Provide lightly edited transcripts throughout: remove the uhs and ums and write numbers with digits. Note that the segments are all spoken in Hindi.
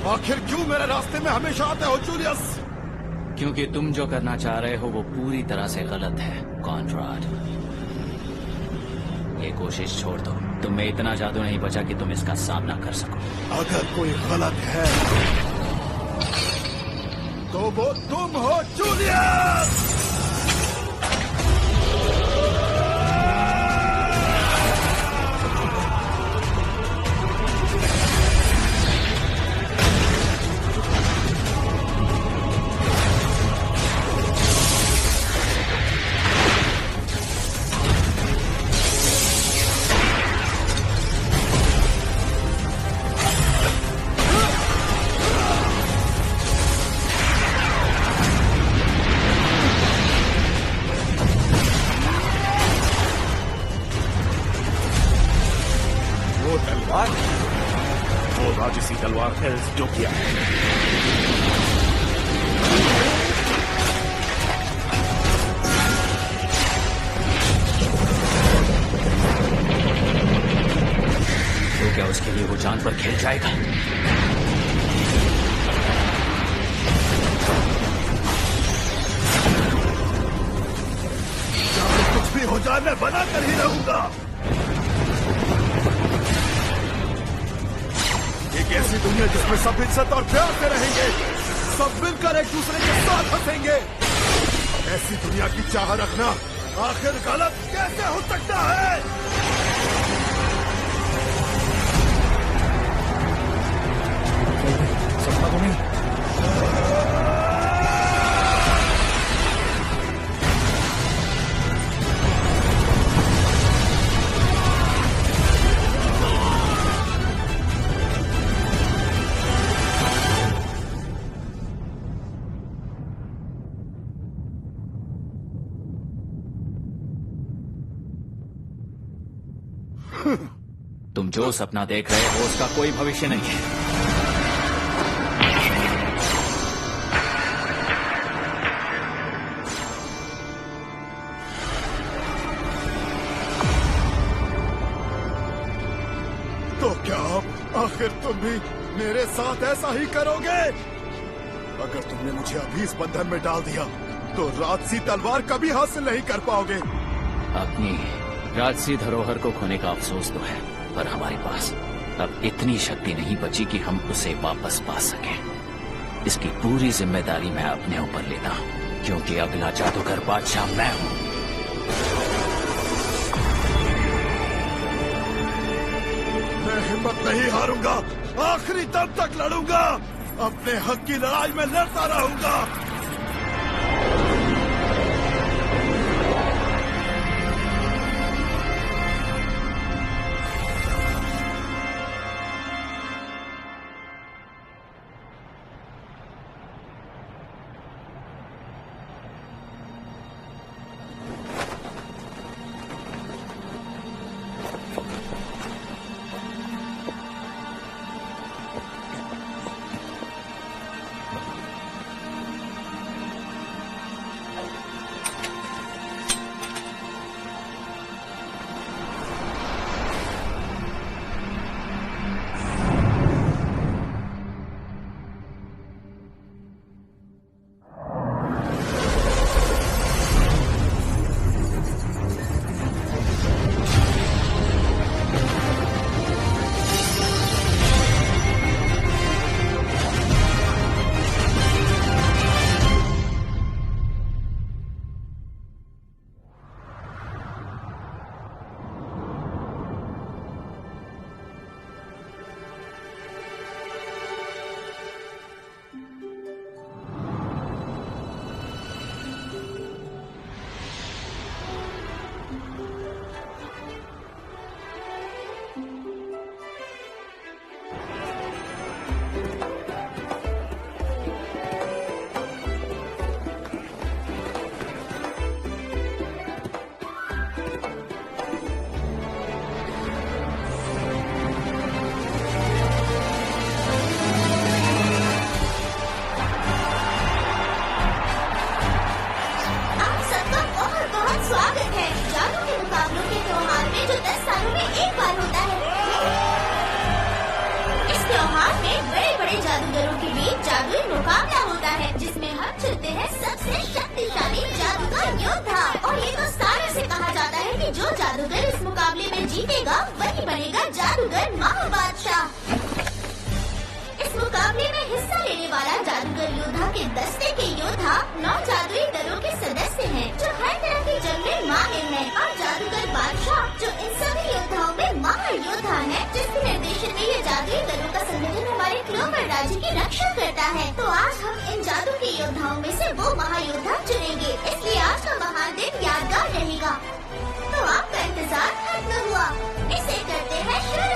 आखिर क्यों मेरे रास्ते में हमेशा आते हो जूलियस? क्योंकि तुम जो करना चाह रहे हो वो पूरी तरह से गलत है कॉनराड। ये कोशिश छोड़ दो। तुम में इतना जादू नहीं बचा कि तुम इसका सामना कर सको। अगर कोई गलत है तो वो तुम हो जूलियस। वो राजसी तलवार है जो किया तो क्या उसके लिए वो जान पर खेल जाएगा? चाहे कुछ भी हो जाए मैं बना कर ही रहूंगा। एक ऐसी दुनिया जिसमें सब इज्जत और प्यार से रहेंगे, सब मिलकर एक दूसरे के साथ हंसेंगे। ऐसी दुनिया की चाह रखना आखिर गलत कैसे हो सकता है? सपना तो नहीं। तुम जो सपना देख रहे हो उसका कोई भविष्य नहीं है। तो क्या आखिर तुम भी मेरे साथ ऐसा ही करोगे? अगर तुमने मुझे अभी इस बंधन में डाल दिया तो राजसी तलवार कभी हासिल नहीं कर पाओगे। अपनी राजसी धरोहर को खोने का अफसोस तो है, पर हमारे पास अब इतनी शक्ति नहीं बची कि हम उसे वापस पा सकें। इसकी पूरी जिम्मेदारी मैं अपने ऊपर लेता हूं, क्योंकि अगला जादूगर बादशाह मैं हूं। मैं हिम्मत नहीं हारूंगा, आखिरी दम तक लड़ूंगा, अपने हक की लड़ाई में लड़ता रहूंगा। जादूगरों के बीच जादुई मुकाबला होता है, जिसमें हम चुनते हैं सबसे शक्तिशाली जादूगर योद्धा। और ये तो सारे से कहा जाता है कि जो जादूगर इस मुकाबले में जीतेगा वही बनेगा जादूगर महाबादशाह। इस मुकाबले में हिस्सा लेने वाला जादूगर योद्धा के दस्ते के योद्धा 9 जादुई दलों के सदस्य हैं, जो हर तरह के जंग में माहिर हैं, और जादूगर बादशाह जो इन सभी योद्धाओं में महायोद्धा है, जिसके निर्देशन में ये जादुई दलों का संगठन हमारे क्लोवर राज्य की रक्षा करता है। तो आज हम इन जादू के योद्धाओं में से वो महायोद्धा चुनेंगे, इसलिए आज का महान दिन यादगार रहेगा। तो आपका इंतजार खत्म हुआ, इसे करते हैं शुरू।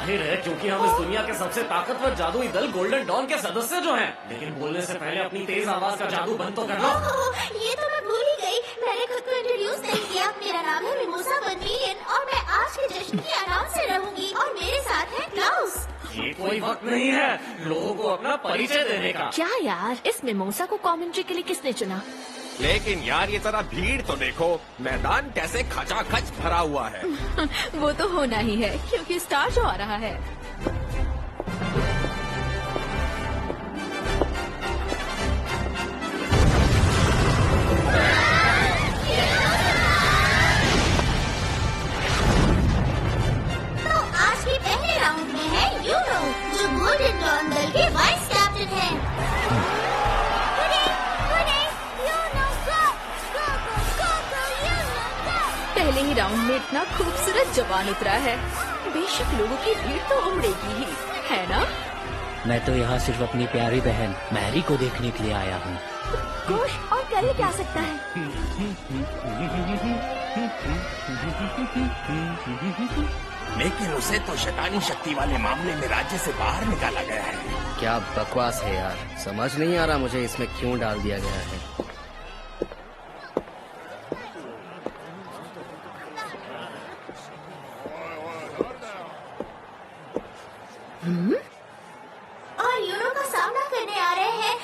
जाहिर है क्योंकि हम इस दुनिया के सबसे ताकतवर जादुई दल गोल्डन डॉन के सदस्य जो हैं। लेकिन बोलने से पहले अपनी तेज आवाज का जादू बंद तो कर लो। ये तो मैं भूल ही गई, मैंने खुद को इंट्रोड्यूस नहीं किया। मेरा नाम है मिमोसा वन मिलियन और मैं आज के जश्न की अनाउंसर रहूंगी, और मेरे साथ है क्लाउस। ये कोई वक्त नहीं है लोगों को अपना परिचय देने का। क्या यार, इस मिमोसा को कमेंट्री के लिए किसने चुना? लेकिन यार ये जरा भीड़ तो देखो, मैदान कैसे खचाखच भरा हुआ है। वो तो होना ही है क्योंकि स्टार शो आ रहा है। तो आज के पहले राउंड में है यूनो, जो गोल्डन डॉन दल के वाइस कैप्टन है। पहले ही राउंड में इतना खूबसूरत जवान उतरा है, बेशक लोगों की भीड़ तो उमड़ेगी ही, है ना? मैं तो यहाँ सिर्फ अपनी प्यारी बहन मैरी को देखने के लिए आया हूँ। खुश और कर ही क्या सकता है। लेकिन उसे तो शैतानी शक्ति वाले मामले में राज्य से बाहर निकाला गया है। क्या बकवास है यार, समझ नहीं आ रहा मुझे इसमें क्यों डाल दिया गया है। और यूनो का सामना करने आ रहे हैं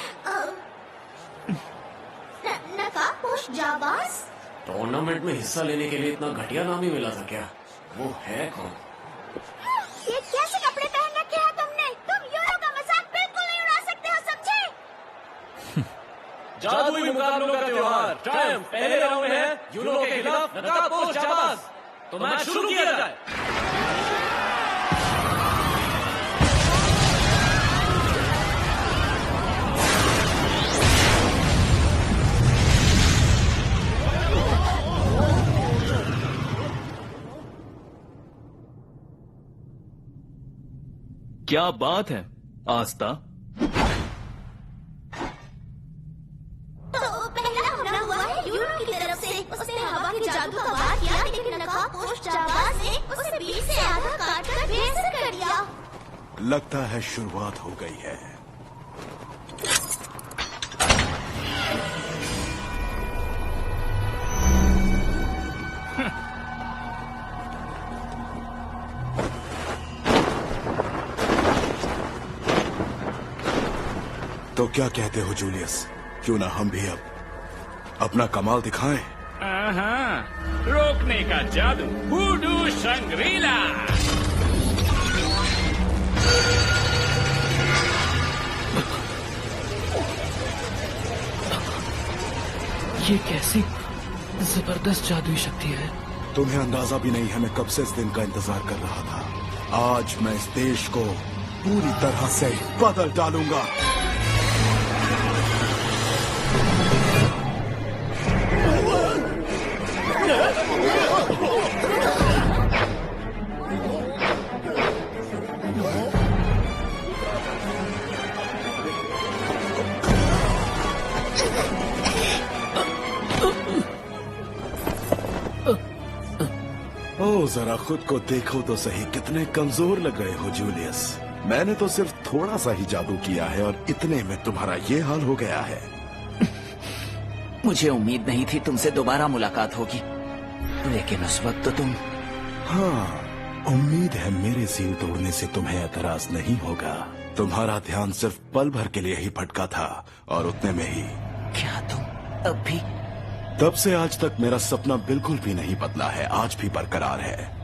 नकाबपोश जाबाज। टूर्नामेंट में हिस्सा लेने के लिए इतना घटिया नाम ही मिला था क्या? वो है कौन? ये कैसे कपड़े पहन रखे हैं तुमने? तुम यूनो का मजाक बिल्कुल नहीं उड़ा सकते हो, समझे? जादुई मुकाबलों का त्योहार ट्रायम्फ पहले राउंड में है यूनो के खिलाफ नकाबपोश जाबाज। तो मैच शुरू किया जाए। क्या बात है आस्था। तो पहला हमला हुआ है यूनो की तरफ से। उसने हवा के जादू का वार किया, लेकिन नकाबपोश जाबाज ने उसे बीच से आधा काटकर बेअसर कर दिया। लगता है शुरुआत हो गई है। तो क्या कहते हो जूलियस, क्यों ना हम भी अब अपना कमाल दिखाएं? रोकने का जादू वुडू शंग्रीला। ये कैसी जबरदस्त जादुई शक्ति है। तुम्हें अंदाजा भी नहीं है मैं कब से इस दिन का इंतजार कर रहा था। आज मैं इस देश को पूरी तरह से बदल डालूंगा। ओ जरा खुद को देखो तो सही, कितने कमजोर लग रहे हो जूलियस। मैंने तो सिर्फ थोड़ा सा ही जादू किया है और इतने में तुम्हारा ये हाल हो गया है। मुझे उम्मीद नहीं थी तुमसे दोबारा मुलाकात होगी, लेकिन उस वक्त तो तुम... हाँ, उम्मीद है मेरे सील तोड़ने से तुम्हें एतराज नहीं होगा। तुम्हारा ध्यान सिर्फ पल भर के लिए ही भटका था और उतने में ही... क्या तुम अब भी... तब से आज तक मेरा सपना बिल्कुल भी नहीं बदला है, आज भी बरकरार है।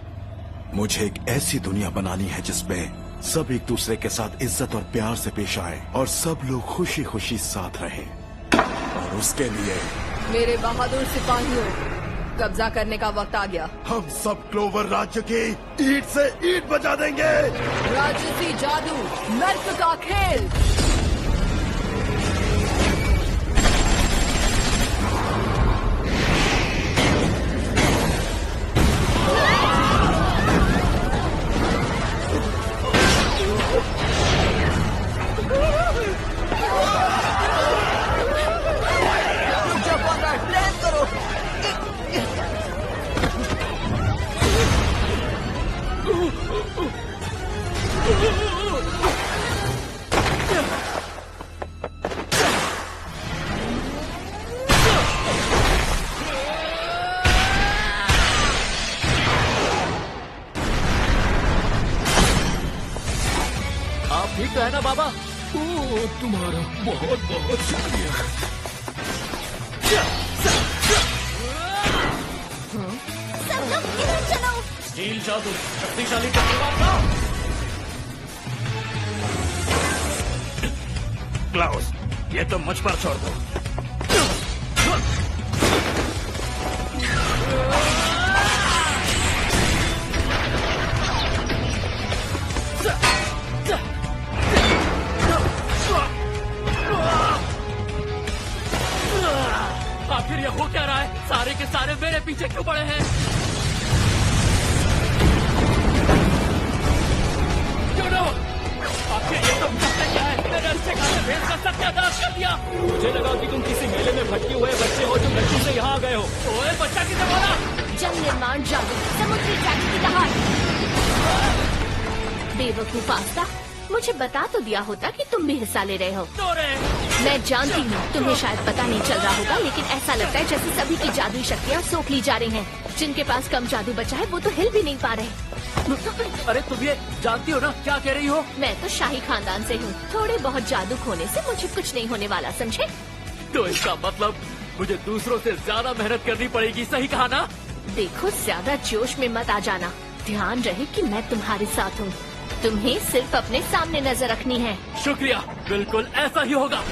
मुझे एक ऐसी दुनिया बनानी है जिसमें सब एक दूसरे के साथ इज्जत और प्यार से पेश आए और सब लोग खुशी खुशी साथ रहें। और उसके लिए मेरे बहादुर सिपाहियों, कब्जा करने का वक्त आ गया। हम सब क्लोवर राज्य की ईंट से ईंट बजा देंगे। राजसी जादू, नर्क का खेल। ठीक तो है ना बाबा? तुम्हारा बहुत बहुत शुक्रिया। सब लोग इधर चलो। स्टील जादू शक्तिशाली तलवार का। क्लाउस, ये तो मुझ पर छोड़ दो। आखिर ये हो क्या रहा है? सारे के सारे मेरे पीछे क्यों पड़े हैं? आखिर ये तुम करते क्या है? मेरे अच्छे खासे भेद का सत्यानाश कर दिया। मुझे लगा कि तुम किसी मेले में भटके हुए बच्चे हो जो लड़की से यहाँ आ गए हो। ओए बच्चा किसे बोला? जल निर्माण जादू, समुद्री ड्रैगन की दहाड़। बेवकूफ आस्था, मुझे बता तो दिया होता कि तुम भी हिस्सा ले रहे हो। मैं जानती हूँ तुम्हें शायद पता नहीं चल रहा होगा, लेकिन ऐसा लगता है जैसे सभी की जादुई शक्तियाँ सोख ली जा रही हैं। जिनके पास कम जादू बचा है वो तो हिल भी नहीं पा रहे। अरे तुम ये जानती हो ना क्या कह रही हो? मैं तो शाही खानदान से हूँ, थोड़े बहुत जादू खोने से मुझे कुछ नहीं होने वाला, समझे? तो इसका मतलब मुझे दूसरों से ज्यादा मेहनत करनी पड़ेगी, सही कहा ना? देखो, ज्यादा जोश में मत आ जाना। ध्यान रहे कि मैं तुम्हारे साथ हूँ। तुम्हें सिर्फ अपने सामने नजर रखनी है। शुक्रिया, बिल्कुल ऐसा ही होगा।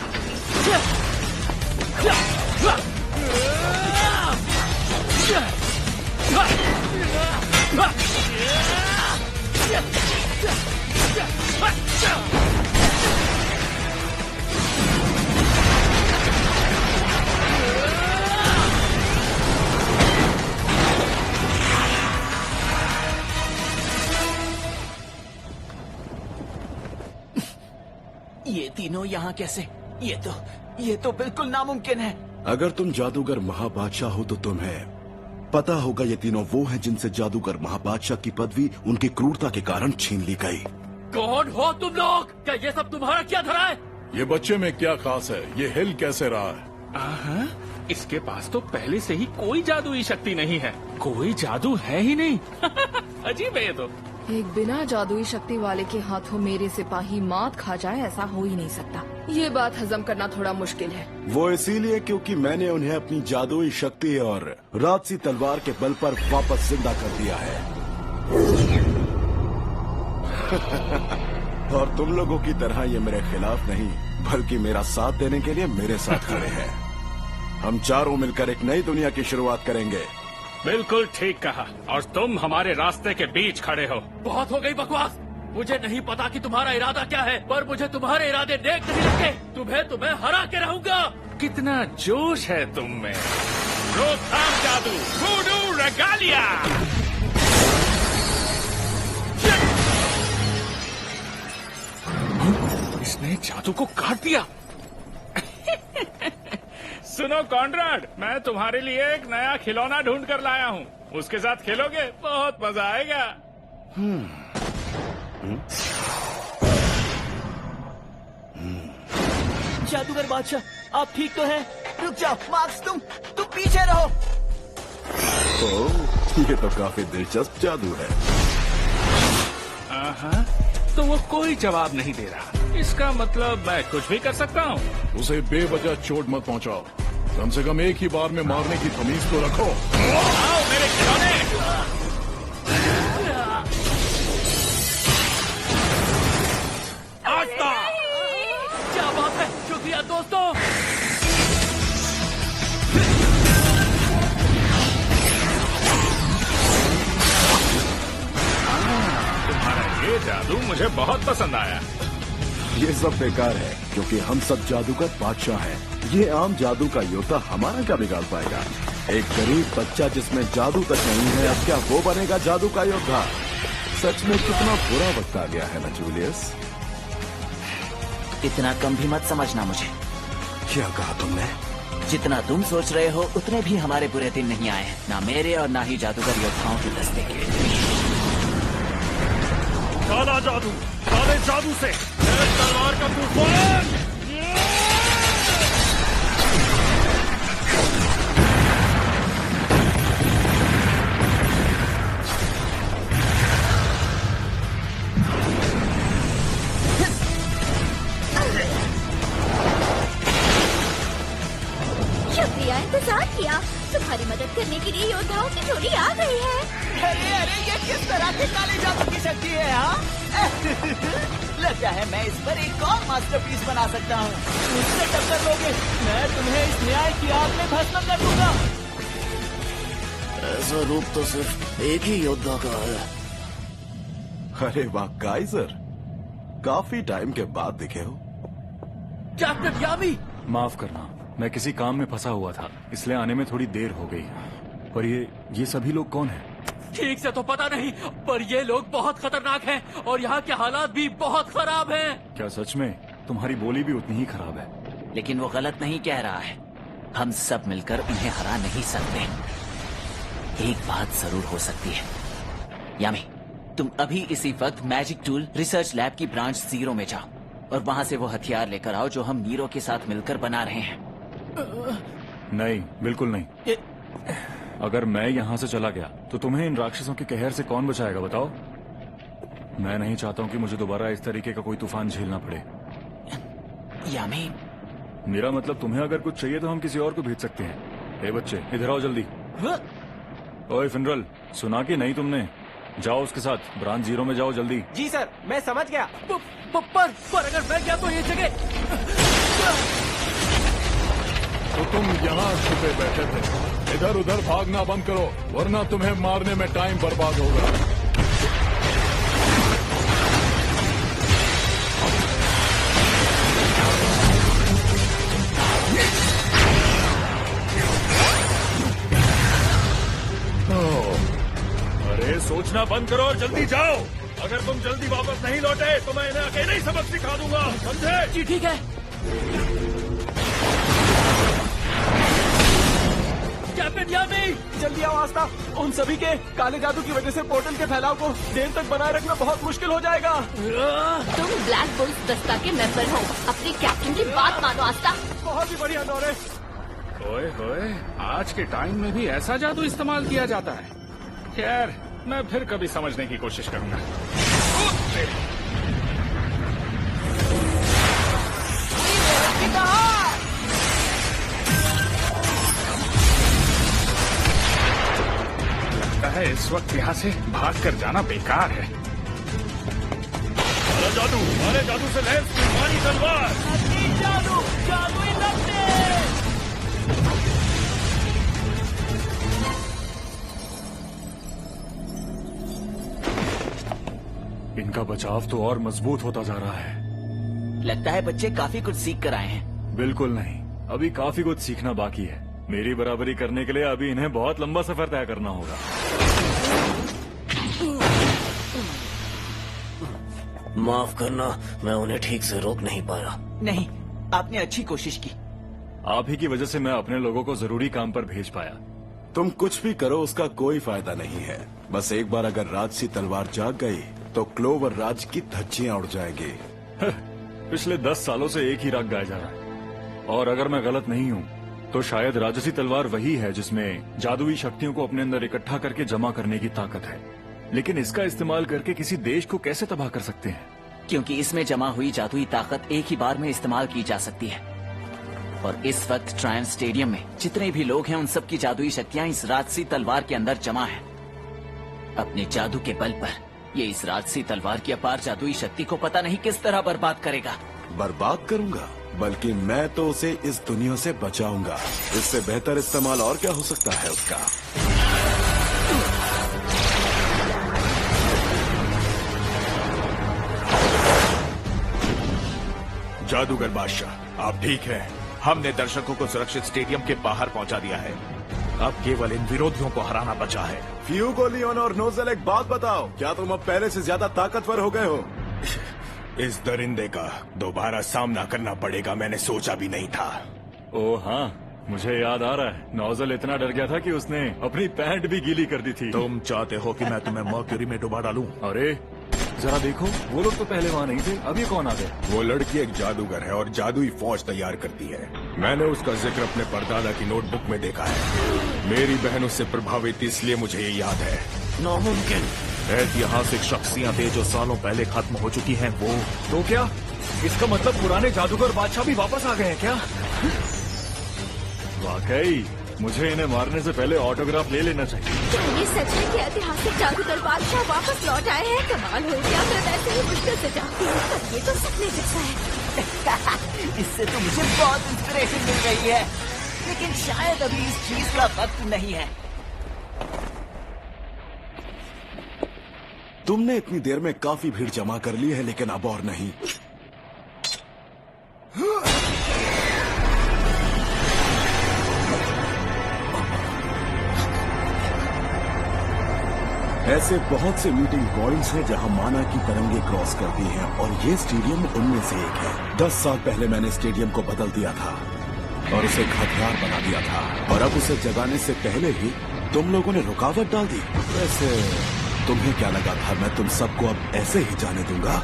ये तीनों यहाँ कैसे? ये तो बिल्कुल नामुमकिन है। अगर तुम जादूगर महाबादशाह हो तो तुम्हें पता होगा ये तीनों वो हैं जिनसे जादूगर महाबादशाह की पदवी उनकी क्रूरता के कारण छीन ली गई। कौन हो तुम लोग? क्या ये सब तुम्हारा क्या धरा है? ये बच्चे में क्या खास है? ये हिल कैसे रहा है? इसके पास तो पहले से ही कोई जादुई शक्ति नहीं है, कोई जादू है ही नहीं। अजीब है ये तो। एक बिना जादुई शक्ति वाले के हाथों मेरे सिपाही मात खा जाए, ऐसा हो ही नहीं सकता। ये बात हजम करना थोड़ा मुश्किल है। वो इसीलिए क्योंकि मैंने उन्हें अपनी जादुई शक्ति और राजसी तलवार के बल पर वापस जिंदा कर दिया है। और तुम लोगों की तरह ये मेरे खिलाफ नहीं, बल्कि मेरा साथ देने के लिए मेरे साथ खड़े हैं। हम चारों मिलकर एक नई दुनिया की शुरुआत करेंगे। बिल्कुल ठीक कहा, और तुम हमारे रास्ते के बीच खड़े हो। बहुत हो गई बकवास। मुझे नहीं पता कि तुम्हारा इरादा क्या है, पर मुझे तुम्हारे इरादे नेक नहीं लगते। तुम्हें हरा के रहूंगा। कितना जोश है तुम में। रोकथाम जादू, वूडू रेगालिया। इसने जादू को काट दिया। सुनो कॉनराड, मैं तुम्हारे लिए एक नया खिलौना ढूंढ कर लाया हूँ। उसके साथ खेलोगे? बहुत मजा आएगा। जादूगर बादशाह, आप ठीक तो हैं? रुक जाओ मार्क्स, तुम पीछे रहो। ओह, ये तो काफी दिलचस्प जादू है। तो वो कोई जवाब नहीं दे रहा। इसका मतलब मैं कुछ भी कर सकता हूँ। उसे बेवजह चोट मत पहुंचाओ। कम से कम एक ही बार में मारने की तमीज तो रखो। आओ मेरे खिलौने। क्या बात है, शुक्रिया दोस्तों। तुम्हारा ये जादू मुझे बहुत पसंद आया। ये सब बेकार है क्योंकि हम सब जादूगर बादशाह हैं। ये आम जादू का योद्धा हमारा क्या बिगाड़ पाएगा? एक गरीब बच्चा जिसमें जादू तक नहीं है, अब क्या वो बनेगा जादू का योद्धा? सच में कितना बुरा वक्त आ गया है ना जूलियस? इतना कम भी मत समझना मुझे। क्या कहा तुमने? जितना तुम सोच रहे हो उतने भी हमारे बुरे दिन नहीं आए हैं, ना मेरे और ना ही जादूगर योद्धाओं के दस्ते के। काला जादू, काले जादू से तलवार का तूफान। शुक्रिया इंतजार किया। तुम्हारी मदद करने के लिए योद्धाओं की टोली आ गई है। अरे अरे, ये किस तरह की काले जादू की शक्ति है? हाँ लगता है मैं इस पर एक और मास्टरपीस बना सकता हूँ। मुझसे टक्कर लोगे, मैं तुम्हें इस न्याय की आग में भस्म कर दूंगा। ऐसा रूप तो सिर्फ एक ही योद्धा का है। अरे वाह काइजर, काफी टाइम के बाद दिखे हो। कैप्टन यामी, माफ करना, मैं किसी काम में फंसा हुआ था, इसलिए आने में थोड़ी देर हो गई। पर ये सभी लोग कौन हैं? ठीक से तो पता नहीं, पर ये लोग बहुत खतरनाक हैं और यहाँ के हालात भी बहुत खराब हैं। क्या सच में? तुम्हारी बोली भी उतनी ही खराब है। लेकिन वो गलत नहीं कह रहा है। हम सब मिलकर उन्हें हरा नहीं सकते। एक बात जरूर हो सकती है। यामी, तुम अभी इसी वक्त मैजिक टूल रिसर्च लैब की ब्रांच 0 में जाओ और वहाँ से वो हथियार लेकर आओ जो हम नीरो के साथ मिलकर बना रहे हैं। नहीं, बिल्कुल नहीं। अगर मैं यहाँ से चला गया तो तुम्हें इन राक्षसों के कहर से कौन बचाएगा बताओ? मैं नहीं चाहता हूँ कि मुझे दोबारा इस तरीके का कोई तूफान झेलना पड़े। यामी, मेरा मतलब तुम्हें अगर कुछ चाहिए तो हम किसी और को भेज सकते हैं। ए बच्चे, इधर आओ जल्दी। ओए फिनरल, सुना कि नहीं तुमने? जाओ उसके साथ ब्रांच 0 में जाओ जल्दी। जी सर, मैं समझ गया। पर अगर मैं गया तो ये जगह। तो तुम यहाँ छुपे बैठे थे। इधर उधर भागना बंद करो, वरना तुम्हें मारने में टाइम बर्बाद होगा। अरे सोचना बंद करो और जल्दी जाओ। अगर तुम जल्दी वापस नहीं लौटे तो मैं इन्हें अकेले ही सबक सिखा दूंगा, समझे? जी ठीक है। कैप्टन यामी, जल्दी आओ आस्था। उन सभी के काले जादू की वजह से पोर्टल के फैलाव को देर तक बनाए रखना बहुत मुश्किल हो जाएगा। तुम ब्लैक बुल्स दस्ता के मेंबर हो, अपने कैप्टन की बात मानो आस्था। बहुत ही बढ़िया नौरे। ओए होए, आज के टाइम में भी ऐसा जादू इस्तेमाल किया जाता है। खैर, मैं फिर कभी समझने की कोशिश करूंगा। लगता है इस वक्त यहाँ से भाग कर जाना बेकार है। मारे जादू से लैंस की मारी तलवार। जादू, जादुई दस्ते। इनका बचाव तो और मजबूत होता जा रहा है। लगता है बच्चे काफी कुछ सीख कर आए हैं। बिल्कुल नहीं, अभी काफी कुछ सीखना बाकी है। मेरी बराबरी करने के लिए अभी इन्हें बहुत लंबा सफर तय करना होगा। माफ करना, मैं उन्हें ठीक से रोक नहीं पाया। नहीं, आपने अच्छी कोशिश की। आप ही की वजह से मैं अपने लोगों को जरूरी काम पर भेज पाया। तुम कुछ भी करो उसका कोई फायदा नहीं है। बस एक बार अगर राजसी तलवार जाग गई तो क्लोवर राज की धज्जियां उड़ जाएंगी। पिछले 10 सालों से एक ही राग गाया जा रहा है, और अगर मैं गलत नहीं हूँ तो शायद राजसी तलवार वही है जिसमें जादुई शक्तियों को अपने अंदर इकट्ठा करके जमा करने की ताकत है। लेकिन इसका इस्तेमाल करके किसी देश को कैसे तबाह कर सकते हैं? क्योंकि इसमें जमा हुई जादुई ताकत एक ही बार में इस्तेमाल की जा सकती है। और इस वक्त ट्रायम्फ स्टेडियम में जितने भी लोग हैं उन सब की जादुई शक्तियां इस राजसी तलवार के अंदर जमा है। अपने जादू के बल पर ये इस राजसी तलवार की अपार जादुई शक्ति को पता नहीं किस तरह बर्बाद करेगा। बर्बाद करूंगा? बल्कि मैं तो उसे इस दुनिया से बचाऊंगा। इससे बेहतर इस्तेमाल और क्या हो सकता है उसका? जादूगर बादशाह, आप ठीक हैं? हमने दर्शकों को सुरक्षित स्टेडियम के बाहर पहुंचा दिया है। अब केवल इन विरोधियों को हराना बचा है। फ्यूगो, लियोन और नोजल, एक बात बताओ, क्या तुम अब पहले से ज्यादा ताकतवर हो गए हो? इस दरिंदे का दोबारा सामना करना पड़ेगा, मैंने सोचा भी नहीं था। ओ हाँ, मुझे याद आ रहा है, नोजल इतना डर गया था कि उसने अपनी पैंट भी गीली कर दी थी। तुम चाहते हो कि मैं तुम्हें मर्क्यूरी में डुबा डालूं? अरे जरा देखो, वो लोग तो पहले वहाँ नहीं थे, अभी कौन आ गए? वो लड़की एक जादूगर है और जादुई फौज तैयार करती है। मैंने उसका जिक्र अपने परदादा की नोटबुक में देखा है। मेरी बहन उससे प्रभावित थी, इसलिए मुझे ये याद है। नामुमकिन। ऐतिहासिक शख्सियतें जो सालों पहले खत्म हो चुकी हैं वो। तो क्या इसका मतलब पुराने जादूगर बादशाह भी वापस आ गए हैं क्या? वाकई मुझे इन्हें मारने से पहले ऑटोग्राफ ले लेना चाहिए। क्या ये सच है कि ऐतिहासिक जादूगर बादशाह वापस लौट आए हैं? कमाल हो गया, मैं वैसे ही मुश्किल से जाती हूँ, पर ये तो सपने जैसा है। इससे तो मुझे बहुत इंस्पिरेशन मिल रही है, लेकिन शायद अभी इस चीज का वक्त नहीं है। तुमने इतनी देर में काफी भीड़ जमा कर ली है, लेकिन अब और नहीं। ऐसे बहुत से मीटिंग पॉइंट्स हैं जहां माना की तरंगे क्रॉस करती हैं, और ये स्टेडियम उनमें से एक है। 10 साल पहले मैंने स्टेडियम को बदल दिया था और उसे हथियार बना दिया था, और अब उसे जगाने से पहले ही तुम लोगों ने रुकावट डाल दी। वैसे तुम्हें क्या लगा था मैं तुम सबको अब ऐसे ही जाने दूंगा?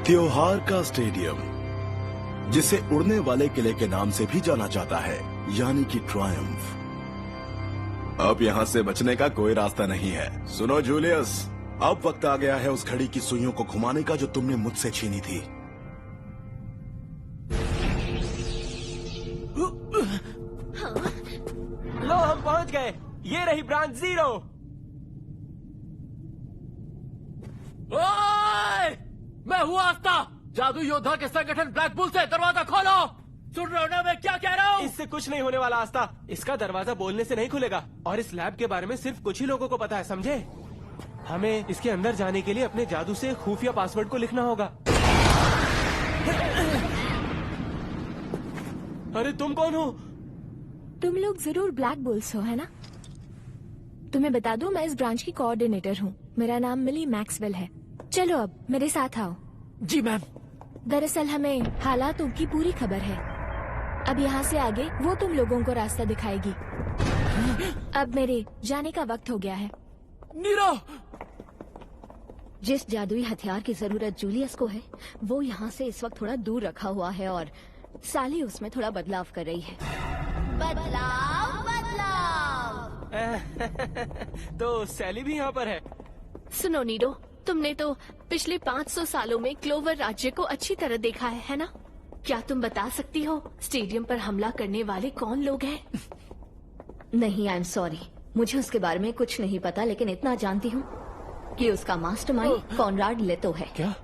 त्योहार का स्टेडियम, जिसे उड़ने वाले किले के नाम से भी जाना जाता है, यानी कि ट्रायम्फ। अब यहां से बचने का कोई रास्ता नहीं है। सुनो जूलियस, अब वक्त आ गया है उस घड़ी की सुइयों को घुमाने का जो तुमने मुझसे छीनी थी। लो, हम पहुंच गए। ये रही ब्रांच 0। ओए! मैं हूँ आस्था, जादू योद्धा के संगठन ब्लैक बुल से। दरवाजा खोलो। सुन रहे हो ना मैं क्या कह रहा हूँ? इससे कुछ नहीं होने वाला आस्था। इसका दरवाजा बोलने से नहीं खुलेगा, और इस लैब के बारे में सिर्फ कुछ ही लोगों को पता है, समझे? हमें इसके अंदर जाने के लिए अपने जादू से खुफिया पासवर्ड को लिखना होगा। अरे तुम कौन हो? तुम लोग जरूर ब्लैक बुल्स हो, है ना? तुम्हें बता दूं, मैं इस ब्रांच की कोऑर्डिनेटर हूँ। मेरा नाम मिली मैक्सवेल है। चलो अब मेरे साथ आओ। जी मैम। दरअसल हमें हालातों की पूरी खबर है। अब यहाँ से आगे वो तुम लोगों को रास्ता दिखाएगी। अब मेरे जाने का वक्त हो गया है। नीरो! जिस जादुई हथियार की जरूरत जूलियस को है, वो यहाँ से इस वक्त थोड़ा दूर रखा हुआ है, और साली उसमें थोड़ा बदलाव कर रही है। बदलाव, बदलाव। तो सैली भी यहाँ पर है। सुनो नीरो, तुमने तो पिछले 500 सालों में क्लोवर राज्य को अच्छी तरह देखा है ना? क्या तुम बता सकती हो स्टेडियम पर हमला करने वाले कौन लोग हैं? नहीं, आई एम सॉरी, मुझे उसके बारे में कुछ नहीं पता, लेकिन इतना जानती हूँ कि उसका मास्टरमाइंड कॉनराड लेतो है। क्या?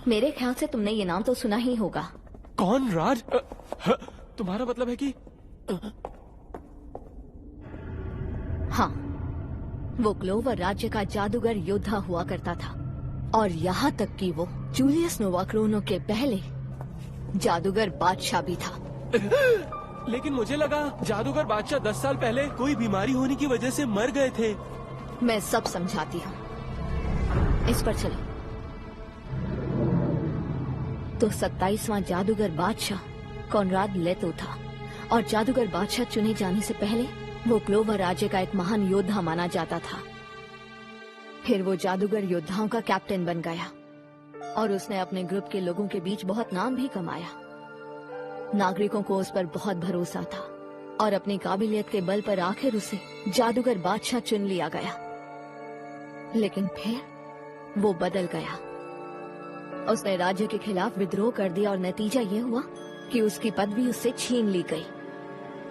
मेरे ख्याल से तुमने ये नाम तो सुना ही होगा। कॉनराड? तुम्हारा मतलब है कि? हाँ, वो क्लोवर राज्य का जादूगर योद्धा हुआ करता था, और यहाँ तक कि वो जूलियस नोवाक्रोनो के पहले जादूगर बादशाह भी था। लेकिन मुझे लगा जादूगर बादशाह 10 साल पहले कोई बीमारी होने की वजह से मर गए थे। मैं सब समझाती हूँ, इस पर चलो। तो 27वां जादूगर बादशाह कॉनराड लेतो था, और जादूगर बादशाह चुने जाने से पहले वो क्लोवर राज्य का एक महान योद्धा माना जाता था। फिर वो जादूगर योद्धाओं का कैप्टन बन गया और उसने अपने ग्रुप के लोगों के बीच बहुत नाम भी कमाया। नागरिकों को उस पर बहुत भरोसा था और अपनी काबिलियत के बल पर आखिर उसे जादूगर बादशाह चुन लिया गया। लेकिन फिर वो बदल गया। उसने राज्य के खिलाफ विद्रोह कर दिया और नतीजा ये हुआ कि उसकी पदवी उससे छीन ली गई।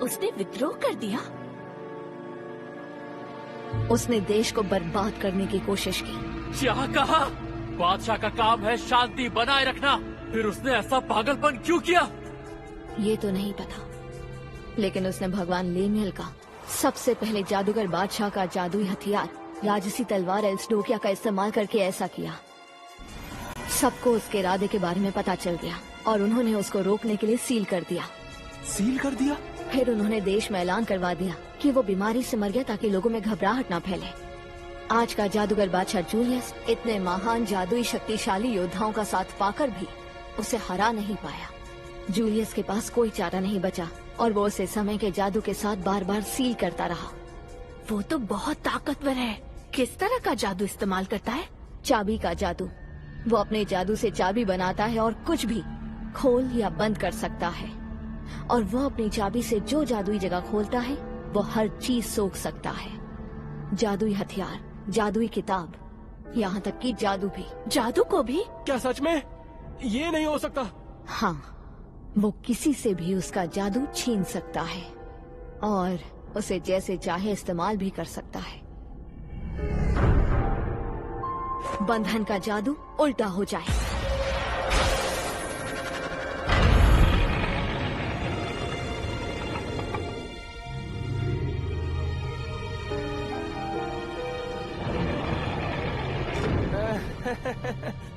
उसने विद्रोह कर दिया? उसने देश को बर्बाद करने की कोशिश की। क्या कहा? बादशाह का काम है शांति बनाए रखना, फिर उसने ऐसा पागलपन क्यों किया? ये तो नहीं पता, लेकिन उसने भगवान लेमियल का सबसे पहले जादूगर बादशाह का जादुई हथियार राजसी तलवार एल्सडोकिया का इस्तेमाल करके ऐसा किया। सबको उसके इरादे के बारे में पता चल गया और उन्होंने उसको रोकने के लिए सील कर दिया। सील कर दिया? फिर उन्होंने देश में ऐलान करवा दिया कि वो बीमारी से मर गया ताकि लोगों में घबराहट न फैले। आज का जादूगर बादशाह जूलियस इतने महान जादुई शक्तिशाली योद्धाओं का साथ पाकर भी उसे हरा नहीं पाया। जूलियस के पास कोई चारा नहीं बचा और वो उसे समय के जादू के साथ बार बार सील करता रहा। वो तो बहुत ताकतवर है। किस तरह का जादू इस्तेमाल करता है? चाबी का जादू। वो अपने जादू से चाबी बनाता है और कुछ भी खोल या बंद कर सकता है, और वो अपनी चाबी से जो जादुई जगह खोलता है वो हर चीज सोख सकता है। जादुई हथियार, जादुई किताब, यहाँ तक कि जादू भी। जादू को भी? क्या सच में? ये नहीं हो सकता। हाँ, वो किसी से भी उसका जादू छीन सकता है और उसे जैसे चाहे इस्तेमाल भी कर सकता है। बंधन का जादू उल्टा हो जाए।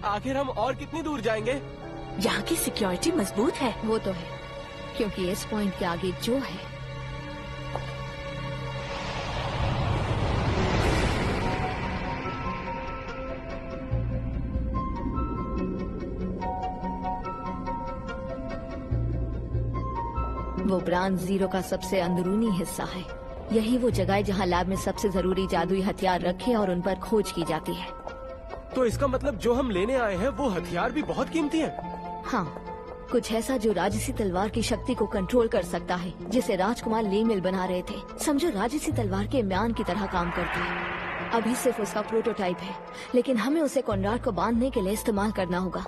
आखिर हम और कितनी दूर जाएंगे? यहाँ की सिक्योरिटी मजबूत है। वो तो है, क्योंकि इस पॉइंट के आगे जो है वो ब्रांज जीरो का सबसे अंदरूनी हिस्सा है। यही वो जगह है जहाँ लैब में सबसे जरूरी जादुई हथियार रखे और उन पर खोज की जाती है। तो इसका मतलब जो हम लेने आए हैं वो हथियार भी बहुत कीमती है। हाँ, कुछ ऐसा जो राजसी तलवार की शक्ति को कंट्रोल कर सकता है, जिसे राजकुमार लेमियल बना रहे थे। समझो राजसी तलवार के म्यान की तरह काम करता है। अभी सिर्फ उसका प्रोटोटाइप है, लेकिन हमें उसे कॉनराड को बांधने के लिए इस्तेमाल करना होगा।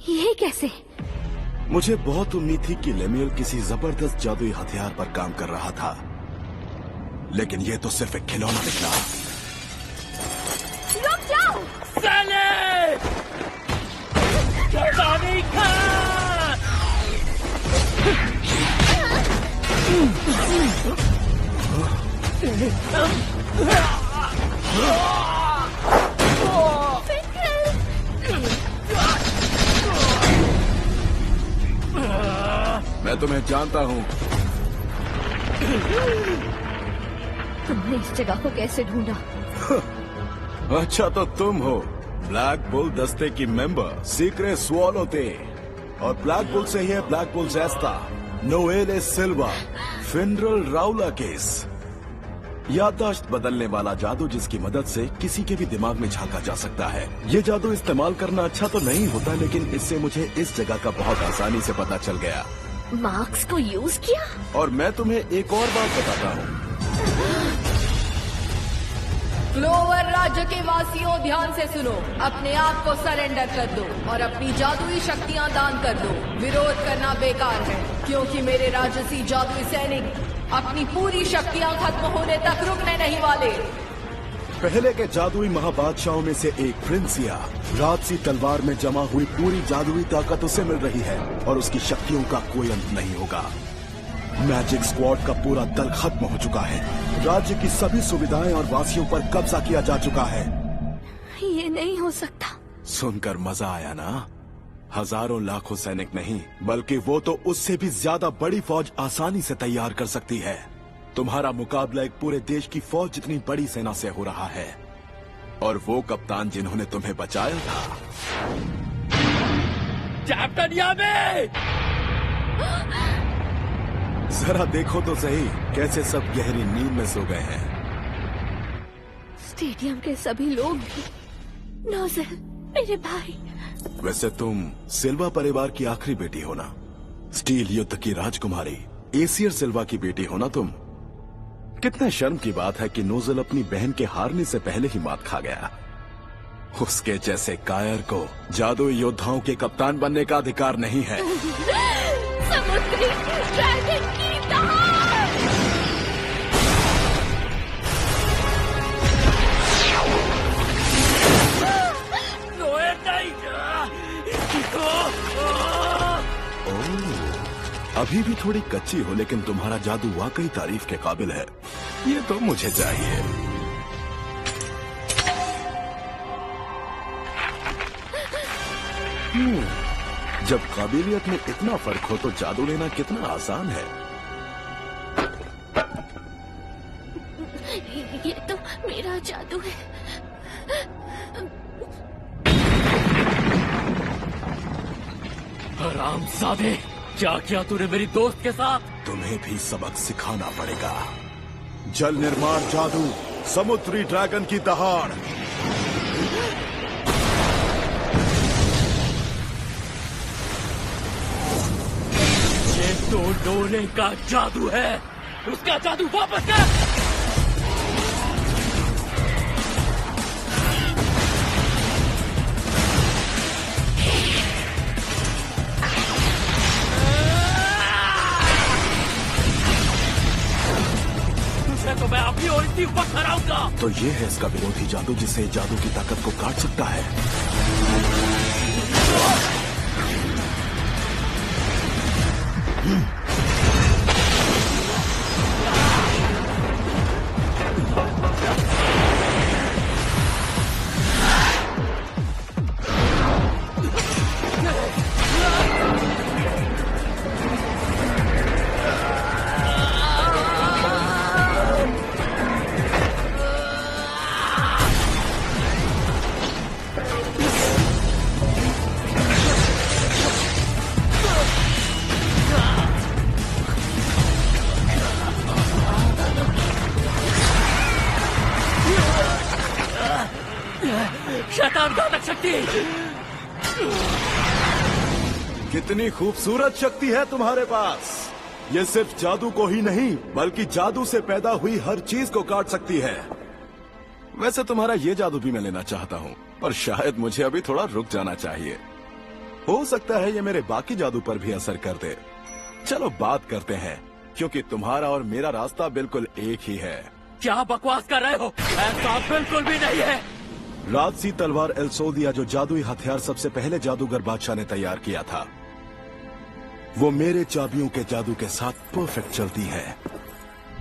ये कैसे? मुझे बहुत उम्मीद थी कि लेमियल किसी जबरदस्त जादुई हथियार पर काम कर रहा था, लेकिन ये तो सिर्फ एक खिलौना निकला। रुक जाओ! साले! चट्टानी खा! मैं तुम्हें जानता हूँ। तुमने इस जगह को कैसे ढूंढा? अच्छा, तो तुम हो ब्लैक बुल दस्ते की मेंबर सीक्रेट स्वॉलोते, और ब्लैक बुल से ही है ब्लैक बुल जेस्ता, नोएले सिल्वा, फिनरल राउला केस। याददाश्त बदलने वाला जादू जिसकी मदद से किसी के भी दिमाग में झांका जा सकता है। ये जादू इस्तेमाल करना अच्छा तो नहीं होता, लेकिन इससे मुझे इस जगह का बहुत आसानी से पता चल गया। मार्क्स को यूज किया? और मैं तुम्हें एक और बात बताता हूँ। क्लोवर राज्य के वासियों, ध्यान से सुनो। अपने आप को सरेंडर कर दो और अपनी जादुई शक्तियाँ दान कर दो। विरोध करना बेकार है, क्योंकि मेरे राजसी जादुई सैनिक अपनी पूरी शक्तियाँ खत्म होने तक रुकने नहीं वाले। पहले के जादुई महाबादशाहों में से एक प्रिंसिया राजसी तलवार में जमा हुई पूरी जादुई ताकत उसे मिल रही है और उसकी शक्तियों का कोई अंत नहीं होगा। मैजिक स्क्वाड का पूरा दल खत्म हो चुका है। राज्य की सभी सुविधाएं और वासियों पर कब्जा किया जा चुका है। ये नहीं हो सकता। सुनकर मजा आया ना? हजारों लाखों सैनिक नहीं, बल्कि वो तो उससे भी ज्यादा बड़ी फौज आसानी से तैयार कर सकती है। तुम्हारा मुकाबला एक पूरे देश की फौज जितनी बड़ी सेना से हो रहा है। और वो कप्तान जिन्होंने तुम्हें बचाया था, कैप्टन याबे! जरा देखो तो सही कैसे सब गहरी नींद में सो गए हैं। स्टेडियम के सभी लोग भी। नोजेल, मेरे भाई। वैसे तुम सिल्वा परिवार की आखिरी बेटी हो ना? स्टील युद्ध की राजकुमारी एसियर सिल्वा की बेटी हो ना तुम? कितने शर्म की बात है कि नोजेल अपनी बहन के हारने से पहले ही मात खा गया। उसके जैसे कायर को जादुई योद्धाओं के कप्तान बनने का अधिकार नहीं है। समुद्री ड्रैगन की दहाड़! अभी भी थोड़ी कच्ची हो, लेकिन तुम्हारा जादू वाकई तारीफ के काबिल है। ये तो मुझे चाहिए। जब काबिलियत में इतना फर्क हो तो जादू लेना कितना आसान है। ये तो मेरा जादू है। हरामजादे, क्या किया तूने मेरी दोस्त के साथ? तुम्हें भी सबक सिखाना पड़ेगा। जल निर्माण जादू, समुद्री ड्रैगन की दहाड़। ये तो डोले का जादू है। उसका जादू वापस कर। तो मैं अभी और इसी वक्त हराऊंगा। तो ये है इसका विरोधी जादू, जिसे जादू की ताकत को काट सकता है। शैतान घातक शक्ति! कितनी खूबसूरत शक्ति है तुम्हारे पास। ये सिर्फ जादू को ही नहीं, बल्कि जादू से पैदा हुई हर चीज को काट सकती है। वैसे तुम्हारा ये जादू भी मैं लेना चाहता हूँ, पर शायद मुझे अभी थोड़ा रुक जाना चाहिए। हो सकता है ये मेरे बाकी जादू पर भी असर कर दे। चलो बात करते हैं, क्योंकि तुम्हारा और मेरा रास्ता बिल्कुल एक ही है। क्या बकवास कर रहे हो? ऐसा बिल्कुल भी नहीं है। राजसी तलवार एल्सोदिया, जो जादुई हथियार सबसे पहले जादूगर बादशाह ने तैयार किया था, वो मेरे चाबियों के जादू के साथ परफेक्ट चलती है।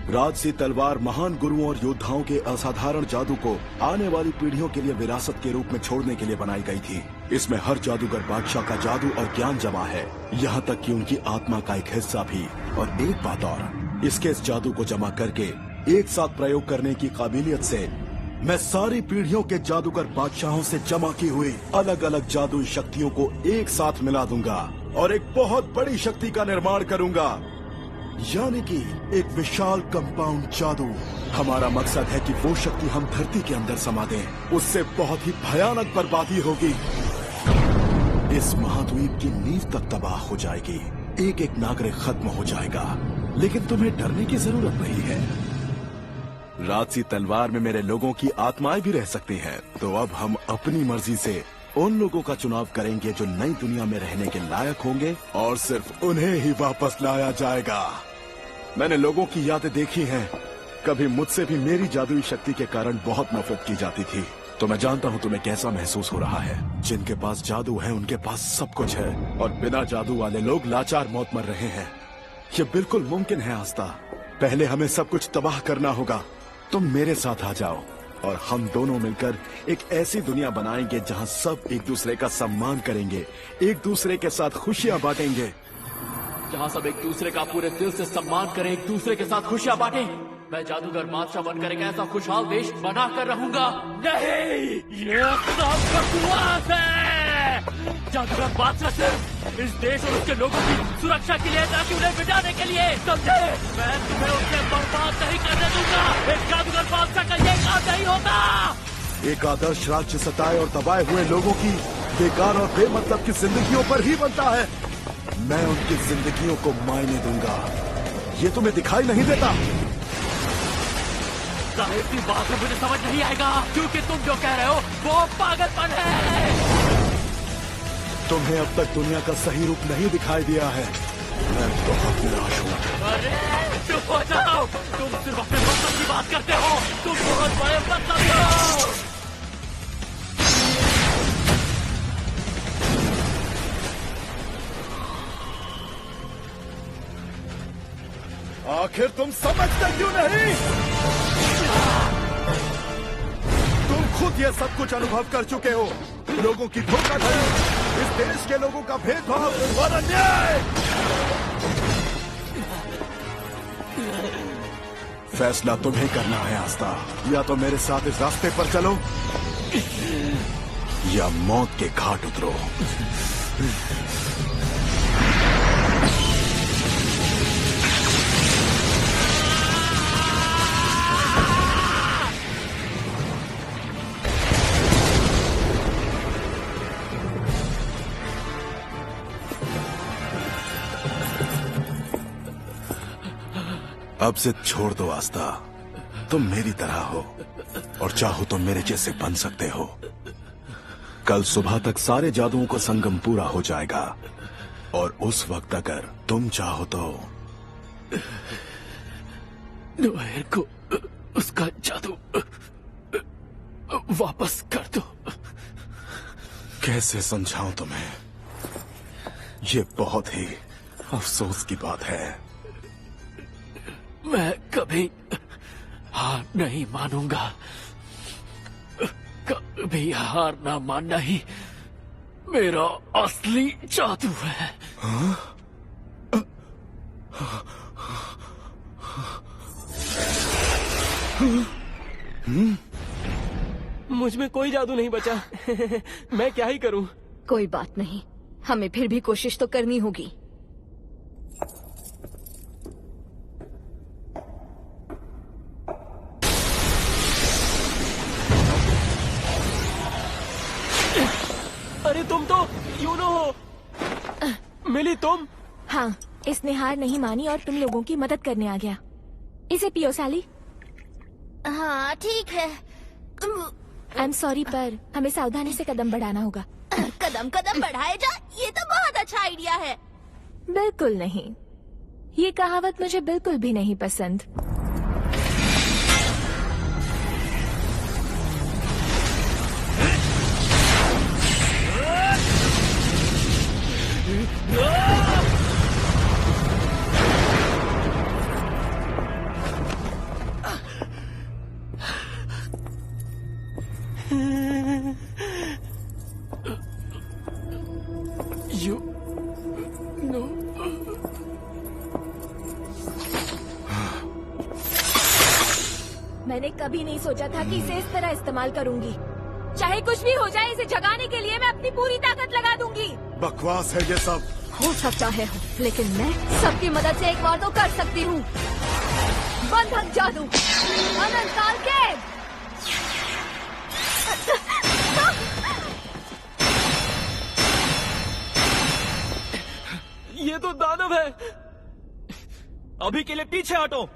राजसी तलवार महान गुरुओं और योद्धाओं के असाधारण जादू को आने वाली पीढ़ियों के लिए विरासत के रूप में छोड़ने के लिए बनाई गई थी। इसमें हर जादूगर बादशाह का जादू और ज्ञान जमा है, यहाँ तक कि उनकी आत्मा का एक हिस्सा भी। और एक बात और, इसके इस जादू को जमा करके एक साथ प्रयोग करने की काबिलियत से मैं सारी पीढ़ियों के जादूगर बादशाहों से जमा की हुई अलग अलग जादुई शक्तियों को एक साथ मिला दूंगा और एक बहुत बड़ी शक्ति का निर्माण करूंगा, यानी कि एक विशाल कंपाउंड जादू। हमारा मकसद है कि वो शक्ति हम धरती के अंदर समा दें, उससे बहुत ही भयानक बर्बादी होगी। इस महाद्वीप की नींव तक तबाह हो जाएगी, एक एक नागरिक खत्म हो जाएगा, लेकिन तुम्हें डरने की जरूरत नहीं है। राजसी तलवार में मेरे लोगों की आत्माएं भी रह सकती हैं, तो अब हम अपनी मर्जी से उन लोगों का चुनाव करेंगे जो नई दुनिया में रहने के लायक होंगे, और सिर्फ उन्हें ही वापस लाया जाएगा। मैंने लोगों की यादें देखी हैं, कभी मुझसे भी मेरी जादुई शक्ति के कारण बहुत नफरत की जाती थी, तो मैं जानता हूँ तुम्हें कैसा महसूस हो रहा है। जिनके पास जादू है उनके पास सब कुछ है, और बिना जादू वाले लोग लाचार मौत मर रहे हैं। ये बिल्कुल मुमकिन है आस्था। पहले हमें सब कुछ तबाह करना होगा। तुम मेरे साथ आ जाओ और हम दोनों मिलकर एक ऐसी दुनिया बनाएंगे जहाँ सब एक दूसरे का सम्मान करेंगे, एक दूसरे के साथ खुशियाँ बांटेंगे। जहाँ सब एक दूसरे का पूरे दिल से सम्मान करें, एक दूसरे के साथ खुशियाँ बांटे। मैं जादूगर बादशाह बनकर एक ऐसा खुशहाल देश बना कर रहूंगा। नहीं, ये सब बकवास है। जादूगर बादशाह सिर्फ इस देश और उसके लोगों की सुरक्षा के लिए, ताकि उन्हें मिटाने के लिए, समझे? मैं तुम्हें उससे बर्बाद नहीं करने दूंगा। एक जादूगर बादशाह का ये काम नहीं होता। एक आदर्श राज्य सताए और दबाए हुए लोगों की बेकार और बेमतलब की जिंदगियों पर ही बनता है। मैं उनकी जिंदगियों को मायने दूंगा। ये तुम्हें दिखाई नहीं देता? जाहिर सी बात है, मुझे समझ नहीं आएगा, क्योंकि तुम जो कह रहे हो वो पागलपन है। तुम्हें अब तक दुनिया का सही रूप नहीं दिखाई दिया है। मैं बहुत निराश हूँ। अरे चुप हो जाओ, तुम सिर्फ अपने मतलब की बात करते हो। तुम बहुत बड़े मतलब हो। आखिर तुम समझते क्यों नहीं? तुम खुद ये सब कुछ अनुभव कर चुके हो। लोगों की धोखाधड़ी, इस देश के लोगों का भेदभाव और अन्याय। फैसला तुम्हें करना है आस्था। या तो मेरे साथ इस रास्ते पर चलो या मौत के घाट उतरो। अब जिद छोड़ दो आस्था। तुम मेरी तरह हो और चाहो तो मेरे जैसे बन सकते हो। कल सुबह तक सारे जादुओं का संगम पूरा हो जाएगा और उस वक्त अगर तुम चाहो तो नोएर को उसका जादू वापस कर दो। कैसे समझाऊं तुम्हें? ये बहुत ही अफसोस की बात है। मैं कभी हार नहीं मानूंगा। कभी हार ना मानना ही मेरा असली जादू है। मुझ में कोई जादू नहीं बचा। मैं क्या ही करूं? कोई बात नहीं, हमें फिर भी कोशिश तो करनी होगी। अरे तुम तो यूनो हो। मिली तुम? हाँ, इसने हार नहीं मानी और तुम लोगों की मदद करने आ गया। इसे पियो साली। हाँ ठीक है। आई एम सॉरी, पर हमें सावधानी से कदम बढ़ाना होगा। कदम कदम बढ़ाए जा, ये तो बहुत अच्छा आइडिया है। बिल्कुल नहीं, ये कहावत मुझे बिल्कुल भी नहीं पसंद। मैंने कभी नहीं सोचा था कि इसे इस तरह इस्तेमाल करूंगी। चाहे कुछ भी हो जाए, इसे जगाने के लिए मैं अपनी पूरी ताकत लगा दूंगी। बकवास है ये सब। हो सकता है, लेकिन मैं सबकी मदद से एक बार तो कर सकती हूँ। बंधक जादू, अनंत काल कैद। ये तो दानव है। अभी के लिए पीछे हटो।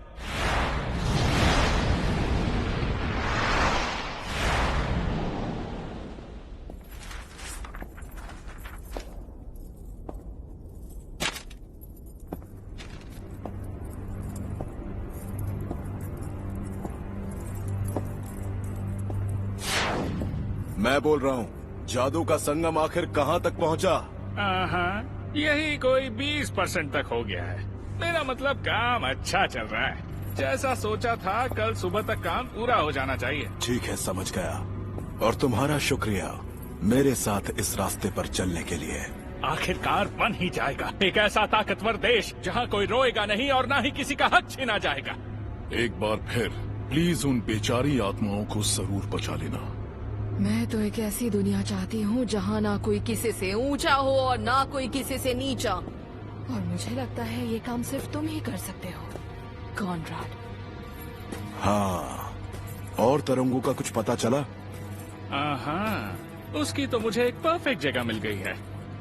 मैं बोल रहा हूँ, जादू का संगम आखिर कहाँ तक पहुँचा? यही कोई 20% तक हो गया है। मेरा मतलब काम अच्छा चल रहा है। जैसा सोचा था कल सुबह तक काम पूरा हो जाना चाहिए। ठीक है, समझ गया। और तुम्हारा शुक्रिया मेरे साथ इस रास्ते पर चलने के लिए। आखिरकार बन ही जाएगा एक ऐसा ताकतवर देश जहाँ कोई रोएगा नहीं और ना ही किसी का हक छीना जाएगा। एक बार फिर प्लीज उन बेचारी आत्माओं को जरूर बचा लेना। मैं तो एक ऐसी दुनिया चाहती हूँ जहाँ ना कोई किसी से ऊंचा हो और ना कोई किसी से नीचा। और मुझे लगता है ये काम सिर्फ तुम ही कर सकते हो, कॉनराड। हाँ, और तरंगों का कुछ पता चला? हाँ, उसकी तो मुझे एक परफेक्ट जगह मिल गई है।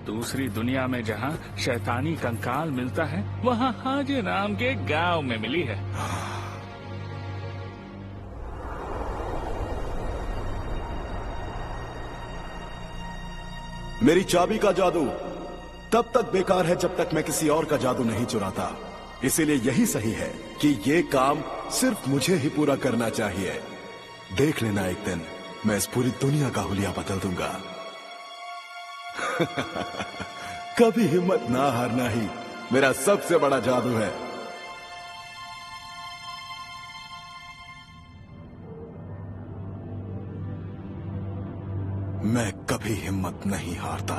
दूसरी दुनिया में जहाँ शैतानी कंकाल मिलता है, वहाँ हाजे नाम के गांव में मिली है। मेरी चाबी का जादू तब तक बेकार है जब तक मैं किसी और का जादू नहीं चुराता। इसीलिए यही सही है कि ये काम सिर्फ मुझे ही पूरा करना चाहिए। देख लेना, एक दिन मैं इस पूरी दुनिया का हुलिया बदल दूंगा। कभी हिम्मत ना हारना ही मेरा सबसे बड़ा जादू है। मैं कभी हिम्मत नहीं हारता।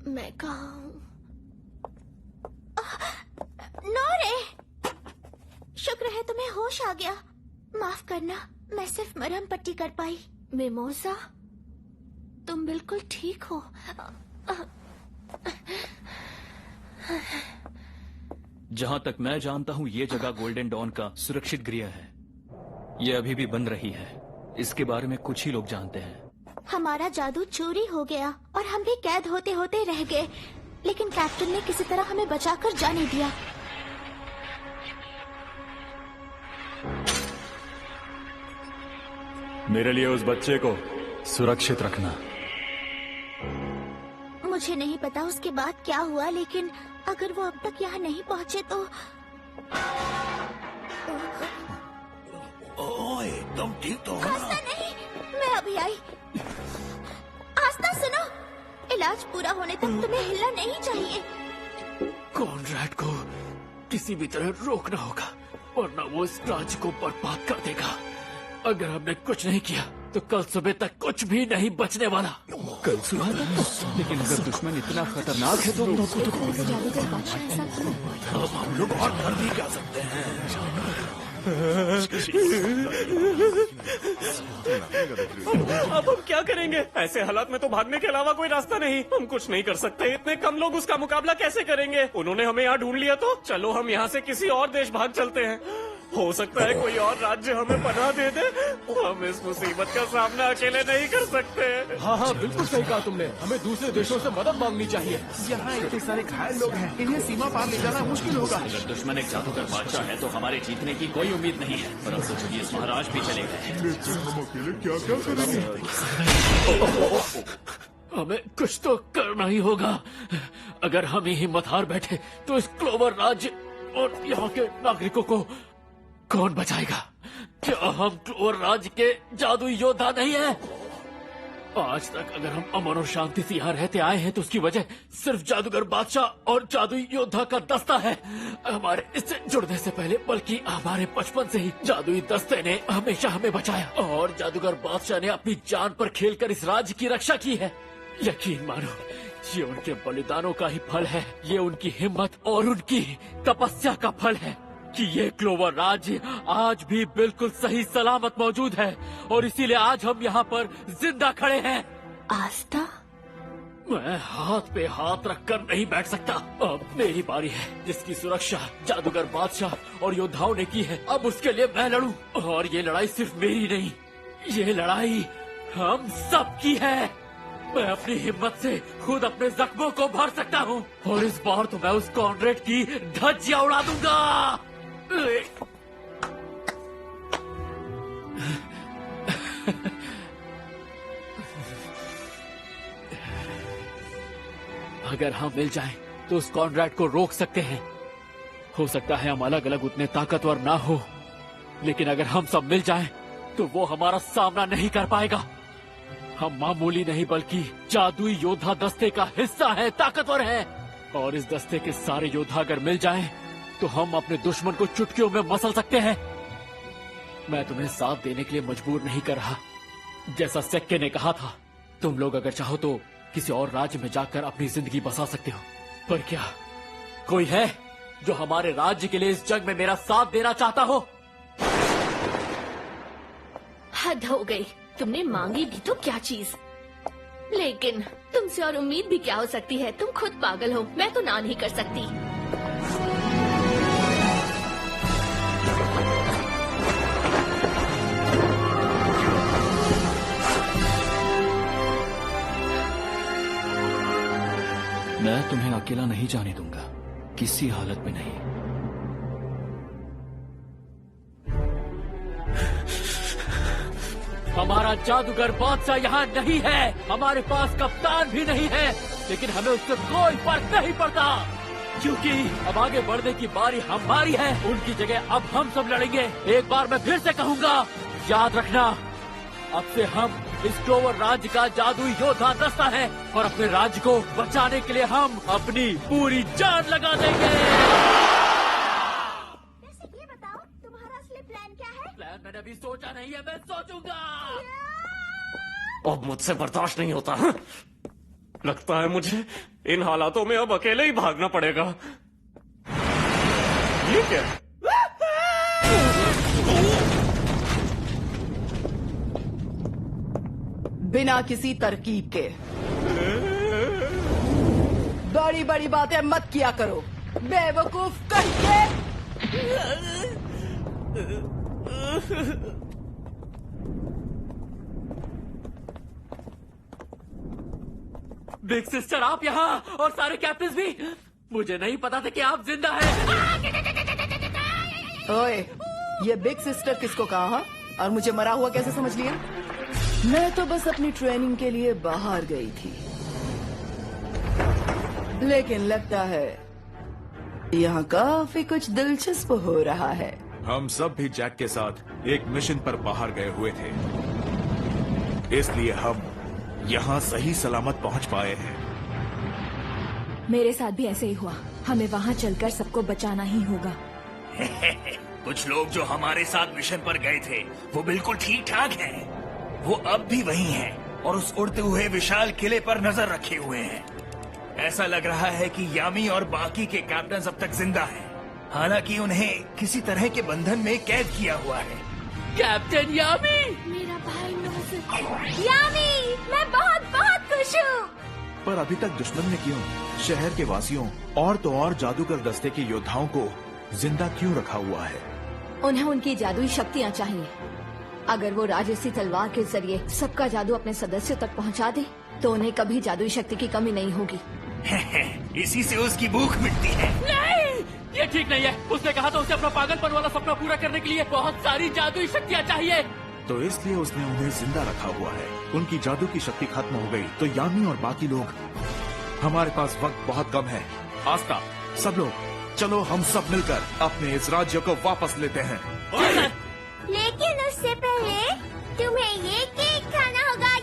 मैं कहाँ हूँ? नोरे, शुक्र है तुम्हें होश आ गया। माफ करना, मैं सिर्फ मरहम पट्टी कर पाई। मिमोसा, तुम बिल्कुल ठीक हो। जहाँ तक मैं जानता हूँ ये जगह गोल्डन डॉन का सुरक्षित गृह है। ये अभी भी बंद रही है। इसके बारे में कुछ ही लोग जानते हैं। हमारा जादू चोरी हो गया और हम भी कैद होते होते रह गए, लेकिन कैप्टन ने किसी तरह हमें बचाकर जाने दिया। मेरे लिए उस बच्चे को सुरक्षित रखना। मुझे नहीं पता उसके बाद क्या हुआ, लेकिन अगर वो अब तक यहाँ नहीं पहुँचे तो। ओए, तुम ठीक तो हो? आस्था नहीं, मैं अभी आई। आस्था सुनो, इलाज पूरा होने तक तुम्हें हिलना नहीं चाहिए। कॉनराड को किसी भी तरह रोकना होगा, वरना वो इस राज्य को बर्बाद कर देगा। अगर हमने कुछ नहीं किया तो कल सुबह तक कुछ भी नहीं बचने वाला। कल सुबह तक? लेकिन अगर दुश्मन इतना खतरनाक है तो अब हम लोग और कर भी क्या सकते हैं? अब हम क्या करेंगे? ऐसे हालात में तो भागने के अलावा कोई रास्ता नहीं। हम कुछ नहीं कर सकते। इतने कम लोग उसका मुकाबला कैसे करेंगे? उन्होंने हमें यहाँ ढूंढ लिया तो चलो हम यहाँ से किसी और देश भाग चलते हैं। हो सकता है कोई और राज्य हमें पनाह दे दे। हम इस मुसीबत का सामना अकेले नहीं कर सकते। हाँ हाँ, बिल्कुल सही कहा तुमने। हमें दूसरे देशों से मदद मांगनी चाहिए। यहाँ इतने सारे घायल लोग हैं, इन्हें सीमा पार ले जाना मुश्किल होगा। अगर दुश्मन एक जादूगर बादशाह है तो हमारे जीतने की कोई उम्मीद नहीं है। पर अब तो चलिए महाराज भी चले गए। हम अकेले क्या क्या करेंगे? हमें कुछ तो करना ही होगा। अगर हम ही हिम्मत हार बैठे तो इस क्लोवर राज्य और यहाँ के नागरिकों को कौन बचाएगा? क्या हम क्लोवर राज्य के जादुई योद्धा नहीं है? आज तक अगर हम अमन और शांति से यहाँ रहते आए हैं तो उसकी वजह सिर्फ जादूगर बादशाह और जादुई योद्धा का दस्ता है। हमारे इससे जुड़ने से पहले बल्कि हमारे बचपन से ही जादुई दस्ते ने हमेशा हमें बचाया और जादूगर बादशाह ने अपनी जान पर खेलकर इस राज्य की रक्षा की है। यकीन मानो, ये उनके बलिदानों का ही फल है। ये उनकी हिम्मत और उनकी तपस्या का फल है कि ये क्लोवर राज्य आज भी बिल्कुल सही सलामत मौजूद है और इसीलिए आज हम यहाँ पर जिंदा खड़े हैं। आस्था, मैं हाथ पे हाथ रखकर नहीं बैठ सकता। अब मेरी बारी है। जिसकी सुरक्षा जादूगर बादशाह और योद्धाओं ने की है, अब उसके लिए मैं लड़ूं। और ये लड़ाई सिर्फ मेरी नहीं, ये लड़ाई हम सब की है। मैं अपनी हिम्मत से खुद अपने जख्मों को भर सकता हूँ और इस बार तो मैं उस कॉनरेड की धज्जियां उड़ा दूंगा। अगर हम मिल जाएं तो उस कॉनरैड को रोक सकते हैं। हो सकता है हम अलग अलग उतने ताकतवर ना हो, लेकिन अगर हम सब मिल जाएं, तो वो हमारा सामना नहीं कर पाएगा। हम मामूली नहीं बल्कि जादुई योद्धा दस्ते का हिस्सा है, ताकतवर है। और इस दस्ते के सारे योद्धा अगर मिल जाएं, तो हम अपने दुश्मन को चुटकियों में मसल सकते हैं। मैं तुम्हें साथ देने के लिए मजबूर नहीं कर रहा। जैसा सेक्के ने कहा था, तुम लोग अगर चाहो तो किसी और राज्य में जाकर अपनी जिंदगी बसा सकते हो। पर क्या कोई है जो हमारे राज्य के लिए इस जंग में मेरा साथ देना चाहता हो? हद हो गई। तुमने मांगी भी तो क्या चीज, लेकिन तुमसे और उम्मीद भी क्या हो सकती है? तुम खुद पागल हो, मैं तो ना नहीं कर सकती। मैं तुम्हें अकेला नहीं जाने दूंगा, किसी हालत में नहीं। हमारा जादूगर बादशाह यहाँ नहीं है, हमारे पास कप्तान भी नहीं है, लेकिन हमें उससे कोई फर्क नहीं पड़ता, क्योंकि अब आगे बढ़ने की बारी हमारी है। उनकी जगह अब हम सब लड़ेंगे। एक बार मैं फिर से कहूँगा, याद रखना, अब से हम इस क्लोवर राज्य का जादुई योद्धा दस्ता है, और अपने राज्य को बचाने के लिए हम अपनी पूरी जान लगा देंगे। वैसे ये बताओ, तुम्हारा असली प्लान क्या है? प्लान मैंने अभी सोचा नहीं है, मैं सोचूंगा। अब मुझसे बर्दाश्त नहीं होता। लगता है मुझे इन हालातों में अब अकेले ही भागना पड़ेगा। ये क्या? बिना किसी तरकीब के बड़ी बड़ी बातें मत किया करो, बेवकूफ कहीं। बिग सिस्टर, आप यहाँ, और सारे कैप्टन भी। मुझे नहीं पता था कि आप जिंदा हैं। ओए, ये बिग सिस्टर किसको कहा हा? और मुझे मरा हुआ कैसे समझ लिया? मैं तो बस अपनी ट्रेनिंग के लिए बाहर गई थी, लेकिन लगता है यहाँ काफी कुछ दिलचस्प हो रहा है। हम सब भी जैक के साथ एक मिशन पर बाहर गए हुए थे, इसलिए हम यहाँ सही सलामत पहुँच पाए हैं। मेरे साथ भी ऐसे ही हुआ। हमें वहाँ चलकर सबको बचाना ही होगा। कुछ लोग जो हमारे साथ मिशन पर गए थे वो बिल्कुल ठीक ठाक हैं। वो अब भी वही हैं और उस उड़ते हुए विशाल किले पर नजर रखे हुए हैं। ऐसा लग रहा है कि यामी और बाकी के कैप्टन अब तक जिंदा हैं, हालांकि उन्हें किसी तरह के बंधन में कैद किया हुआ है। कैप्टन यामी, मेरा भाई यामी, मैं बहुत बहुत खुश हूँ। पर अभी तक दुश्मन ने क्यों शहर के वासियों और तो और जादूगर दस्ते के योद्धाओं को जिंदा क्यों रखा हुआ है? उन्हें उनकी जादुई शक्तियाँ चाहिए। अगर वो राजसी तलवार के जरिए सबका जादू अपने सदस्यों तक पहुँचा दे, तो उन्हें कभी जादुई शक्ति की कमी नहीं होगी। इसी से उसकी भूख मिटती है। नहीं, ये ठीक नहीं है। उसने कहा था उसे अपना पागलपन वाला सपना पूरा करने के लिए बहुत सारी जादुई शक्तियाँ चाहिए। तो इसलिए उसने उन्हें जिंदा रखा हुआ है। उनकी जादू की शक्ति खत्म हो गई तो यामी और बाकी लोग, हमारे पास वक्त बहुत कम है। आस्था, सब लोग चलो, हम सब मिलकर अपने इस राज्य को वापस लेते हैं। लेकिन उससे पहले तुम्हें ये केक खाना होगा।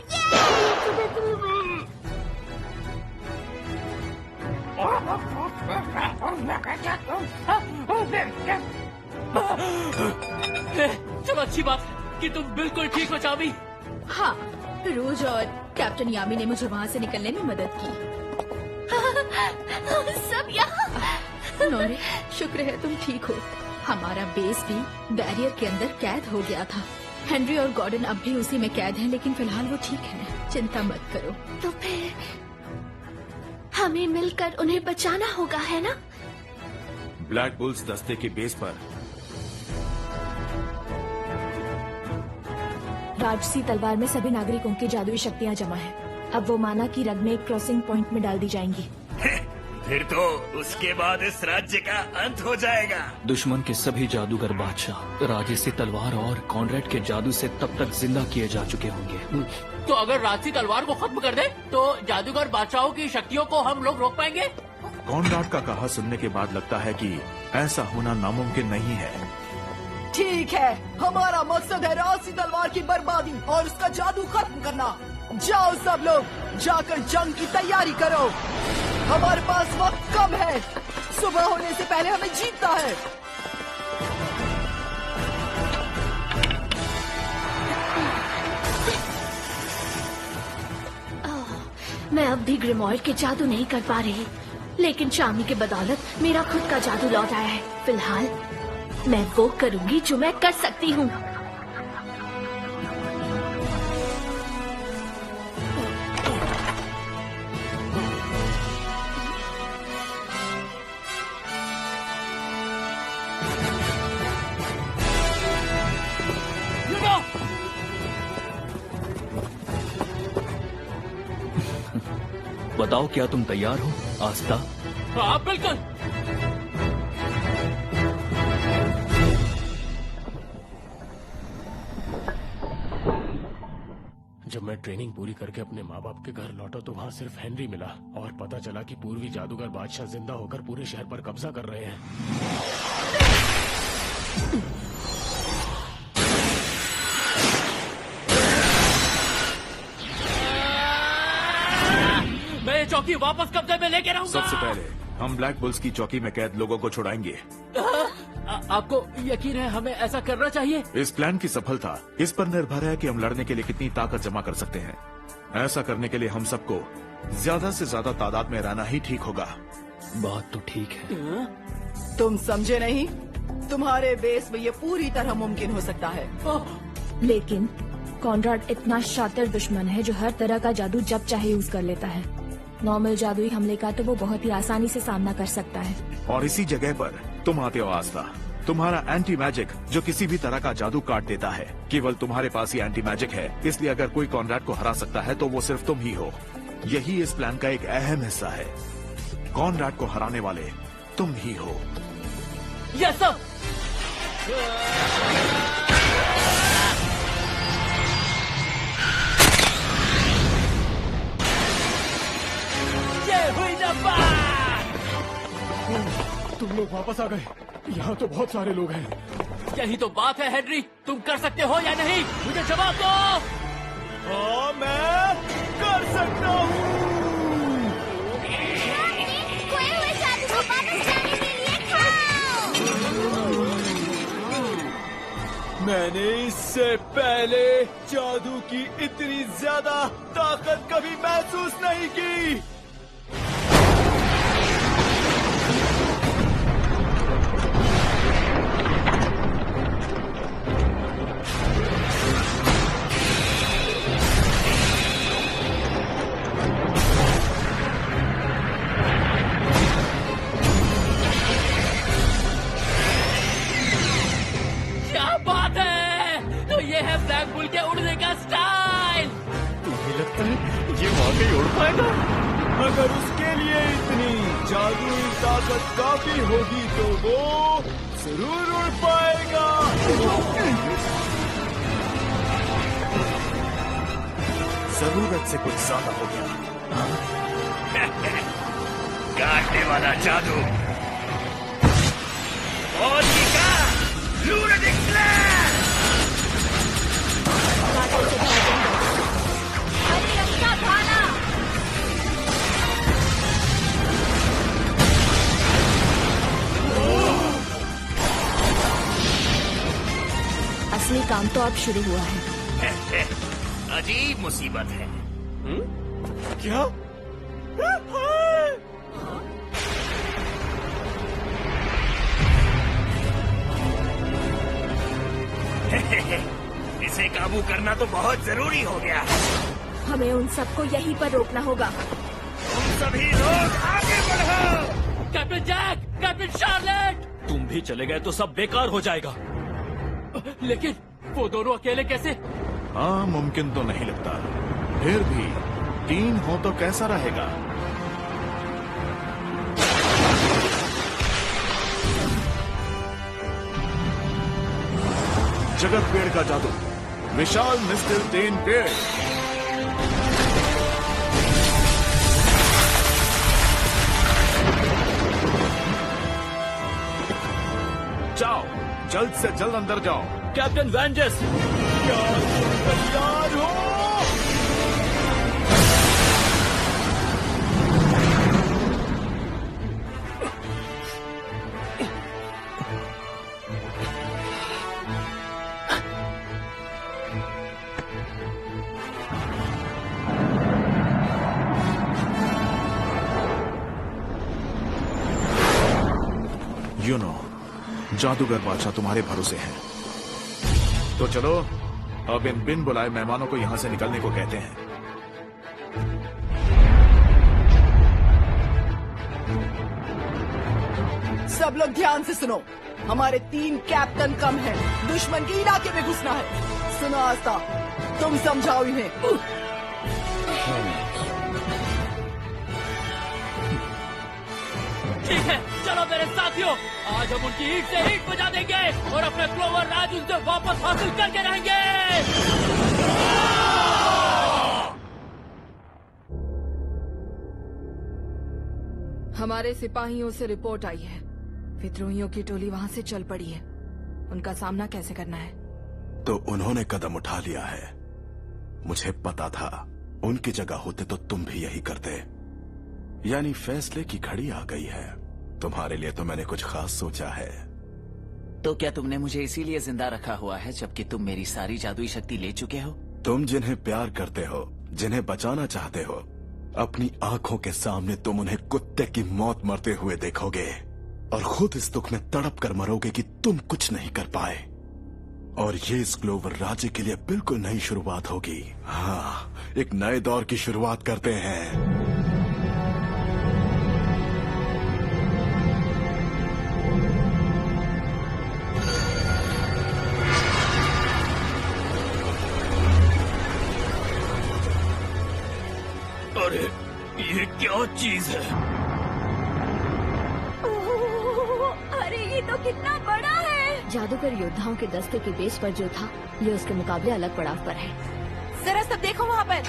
चलो, अच्छी बात कि तुम बिल्कुल ठीक हो चाबी। हाँ, रोज और कैप्टन यामी ने मुझे वहाँ से निकलने में मदद की। सब यहाँ। नोरे, शुक्र है तुम ठीक हो। हमारा बेस भी बैरियर के अंदर कैद हो गया था। हेनरी और गॉर्डन अब भी उसी में कैद हैं, लेकिन फिलहाल वो ठीक है। चिंता मत करो। तो फिर हमें मिलकर उन्हें बचाना होगा, है ना? ब्लैक बुल्स दस्ते के बेस पर राजसी तलवार में सभी नागरिकों की जादुई शक्तियाँ जमा है। अब वो माना की रग में एक क्रॉसिंग पॉइंट में डाल दी जाएंगी। फिर तो उसके बाद इस राज्य का अंत हो जाएगा। दुश्मन के सभी जादूगर बादशाह राजसी तलवार और कॉनरैड के जादू से तब तक जिंदा किए जा चुके होंगे। तो अगर राजसी तलवार को खत्म कर दे, तो जादूगर बादशाहों की शक्तियों को हम लोग रोक पाएंगे? कॉनराड का कहा सुनने के बाद लगता है कि ऐसा होना नामुमकिन नहीं है। ठीक है, हमारा मकसद है रात सी तलवार की बर्बादी और उसका जादू खत्म करना। जाओ सब लोग, जाकर जंग की तैयारी करो। हमारे पास वक्त कम है, सुबह होने से पहले हमें जीतना है। मैं अब भी ग्रिमॉल्ड के जादू नहीं कर पा रही, लेकिन चामी के बदौलत मेरा खुद का जादू लौट आया है। फिलहाल मैं वो करूंगी जो मैं कर सकती हूँ। बताओ, क्या तुम तैयार हो आस्था? हाँ बिल्कुल। जब मैं ट्रेनिंग पूरी करके अपने माँ बाप के घर लौटा तो वहाँ सिर्फ हेनरी मिला और पता चला कि पूर्वी जादूगर बादशाह जिंदा होकर पूरे शहर पर कब्जा कर रहे हैं। मैं ये चौकी वापस कब्जे में लेके रहूंगा। सबसे पहले हम ब्लैक बुल्स की चौकी में कैद लोगों को छुड़ाएंगे। आपको यकीन है हमें ऐसा करना चाहिए? इस प्लान की सफलता इस पर निर्भर है कि हम लड़ने के लिए कितनी ताकत जमा कर सकते हैं। ऐसा करने के लिए हम सबको ज्यादा से ज्यादा तादाद में रहना ही ठीक होगा। बात तो ठीक है। तुम समझे नहीं? तुम्हारे बेस में ये पूरी तरह मुमकिन हो सकता है। लेकिन कॉनराड इतना शातिर दुश्मन है जो हर तरह का जादू जब चाहे यूज कर लेता है। नॉर्मल जादुई हमले का तो वो बहुत ही आसानी से सामना कर सकता है। और इसी जगह पर तुम आते हो आस्था। तुम्हारा एंटी मैजिक जो किसी भी तरह का जादू काट देता है, केवल तुम्हारे पास ही एंटी मैजिक है। इसलिए अगर कोई कॉनराड को हरा सकता है तो वो सिर्फ तुम ही हो। यही इस प्लान का एक अहम हिस्सा है। कॉनराड को हराने वाले तुम ही हो। Yes sir. ये हुई ना बात। तुम लोग वापस आ गए। यहाँ तो बहुत सारे लोग हैं। यही तो बात है हेनरी, तुम कर सकते हो या नहीं? मुझे जवाब दो। हाँ, मैं कर सकता हूँ। खोए हुए जादू को वापस लाने के लिए खाओ। मैंने इससे पहले जादू की इतनी ज्यादा ताकत कभी महसूस नहीं की। ब्लैक बुल के उड़ने का स्टाइल। तुम्हें लगता है ये वाकई उड़ पाएगा? अगर उसके लिए इतनी जादुई ताकत काफी होगी तो वो जरूर उड़ पाएगा। जरूरत से कुछ ज्यादा हो गया। काटने वाला जादू और लूनाटिक स्लैश। असली काम तो अब शुरू हुआ है। अजीब मुसीबत है। क्या? इसे काबू करना तो बहुत जरूरी हो गया है। हमें उन सबको यहीं पर रोकना होगा। तुम सभी लोग आगे बढ़ो। Captain Jack, captain Charlotte. तुम भी चले गए तो सब बेकार हो जाएगा। लेकिन वो दोनों अकेले कैसे? हाँ, मुमकिन तो नहीं लगता। फिर भी 3 हो तो कैसा रहेगा? जगत पेड़ का जादू, विशाल मिस्टर तेन पेड़। जल्द से जल्द अंदर जाओ। कैप्टन वेंजस, तैयार हो? यू नो, जादूगर बादशाह तुम्हारे भरोसे हैं। तो चलो अब इन बिन बुलाए मेहमानों को यहां से निकलने को कहते हैं। सब लोग ध्यान से सुनो, हमारे 3 कैप्टन कम हैं। दुश्मन के इलाके में घुसना है। सुनो आस्था, तुम समझाओ इन्हें। ठीक है, चलो मेरे साथियों, आज हम उनकी ईंट से ईंट बजा देंगे और अपने क्लोवर राज उनसे वापस हासिल करके रहेंगे। हमारे सिपाहियों से रिपोर्ट आई है, विद्रोहियों की टोली वहां से चल पड़ी है। उनका सामना कैसे करना है? तो उन्होंने कदम उठा लिया है। मुझे पता था, उनकी जगह होते तो तुम भी यही करते। यानी फैसले की घड़ी आ गई है। तुम्हारे लिए तो मैंने कुछ खास सोचा है। तो क्या तुमने मुझे इसीलिए जिंदा रखा हुआ है जबकि तुम मेरी सारी जादुई शक्ति ले चुके हो? तुम जिन्हें प्यार करते हो, जिन्हें बचाना चाहते हो, अपनी आंखों के सामने तुम उन्हें कुत्ते की मौत मरते हुए देखोगे और खुद इस दुख में तड़प कर मरोगे कि तुम कुछ नहीं कर पाए। और ये इस क्लोवर राज्य के लिए बिल्कुल नई शुरुआत होगी। हाँ, एक नए दौर की शुरुआत करते हैं। अरे ये क्या चीज है? अरे ये तो कितना बड़ा है। जादूगर योद्धाओं के दस्ते के बेस पर जो था, ये उसके मुकाबले अलग पड़ाव पर है। जरा सब देखो वहाँ पर।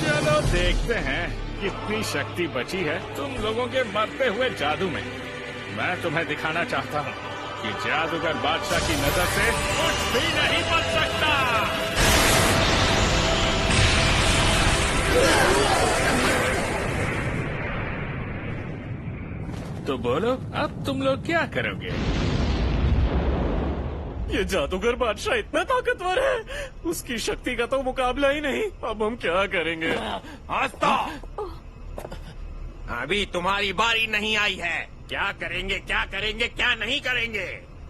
चलो देखते हैं कितनी शक्ति बची है तुम लोगों के मरते हुए जादू में। मैं तुम्हें दिखाना चाहता हूँ कि जादूगर बादशाह की नजर से कुछ भी नहीं बच सकता। तो बोलो, अब तुम लोग क्या करोगे? ये जादूगर बादशाह इतना ताकतवर है, उसकी शक्ति का तो मुकाबला ही नहीं। अब हम क्या करेंगे? आस्था, अभी तुम्हारी बारी नहीं आई है। क्या करेंगे, क्या करेंगे, क्या नहीं करेंगे?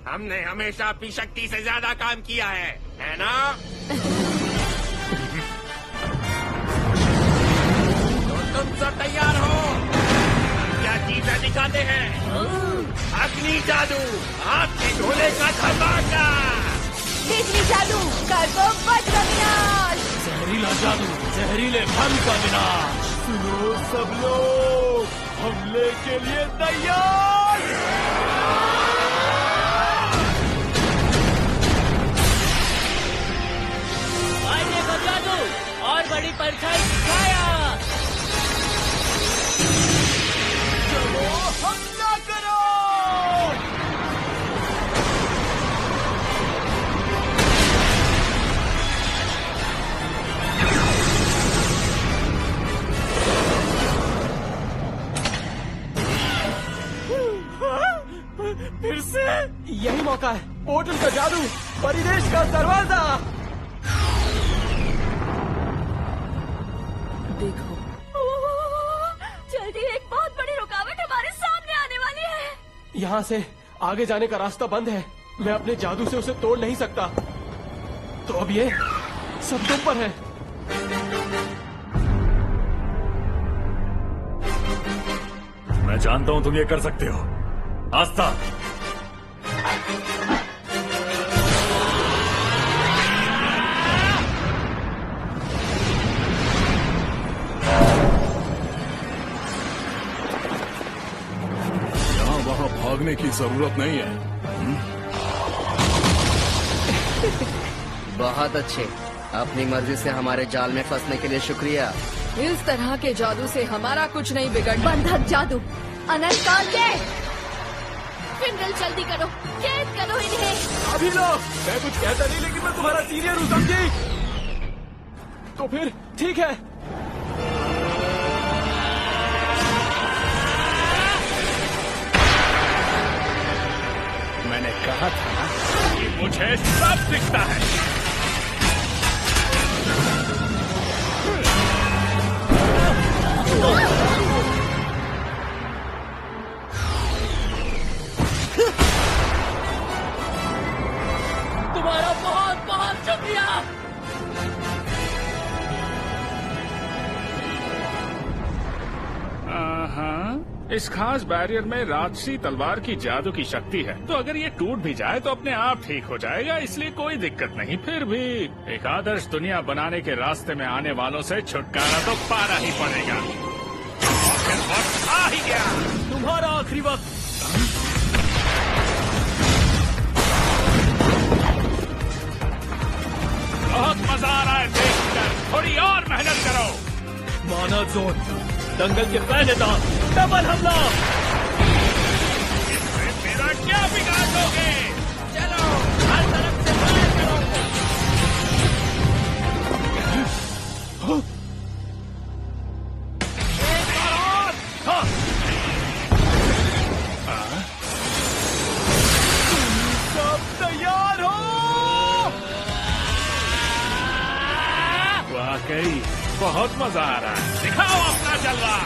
हमने हमेशा अपनी शक्ति से ज्यादा काम किया है ना? तो तुम सब तैयार हो? क्या चीजें दिखाते हैं? अग्नि जादू, आपके ढोले का धमाका। बिजली जादू, कर दो वज्र विनाश। जहरीला जादू, जहरीले फल का विनाश। सुनो सब लोग, हमले के लिए तैयार। भाई देखो जादू, और बड़ी परछाई छाया। चलो हमला करो। फिर से यही मौका है। पोर्टल का जादू, परिदेश का दरवाजा। देखो, जल्दी, एक बहुत बड़ी रुकावट हमारे सामने आने वाली है। यहाँ से आगे जाने का रास्ता बंद है। मैं अपने जादू से उसे तोड़ नहीं सकता। तो अब ये सब तुम पर है। मैं जानता हूं तुम ये कर सकते हो, आस्था। यहाँ वहाँ भागने की जरूरत नहीं है। बहुत अच्छे। अपनी मर्जी से हमारे जाल में फंसने के लिए शुक्रिया। इस तरह के जादू से हमारा कुछ नहीं बिगड़ना। बंधक जादू अनंत काल के। फिंगल जल्दी करो, कैद करो इन्हें। अभी लो, मैं कुछ कहता नहीं लेकिन मैं तुम्हारा सीनियर हूँ, समझी? तो फिर ठीक है। मैंने कहा था ना कि मुझे सब दिखता है। तुम्हारा बहुत बहुत शुक्रिया। इस खास बैरियर में राजसी तलवार की जादू की शक्ति है, तो अगर ये टूट भी जाए तो अपने आप ठीक हो जाएगा, इसलिए कोई दिक्कत नहीं। फिर भी एक आदर्श दुनिया बनाने के रास्ते में आने वालों से छुटकारा तो पाना ही पड़ेगा। आखिर वक्त आ ही गया, तुम्हारा आखिरी वक्त। बहुत मजा आ रहा है देखकर, थोड़ी और मेहनत करो। माना जोन, दंगल के पहरेदार, डबल हमला। इसमें मेरा क्या बिगाड़ दोगे? चलो हर तरफ से फायर करो। सब तैयार हो? वाकई बहुत मजा आ रहा है, दिखाओ अपना जलवा।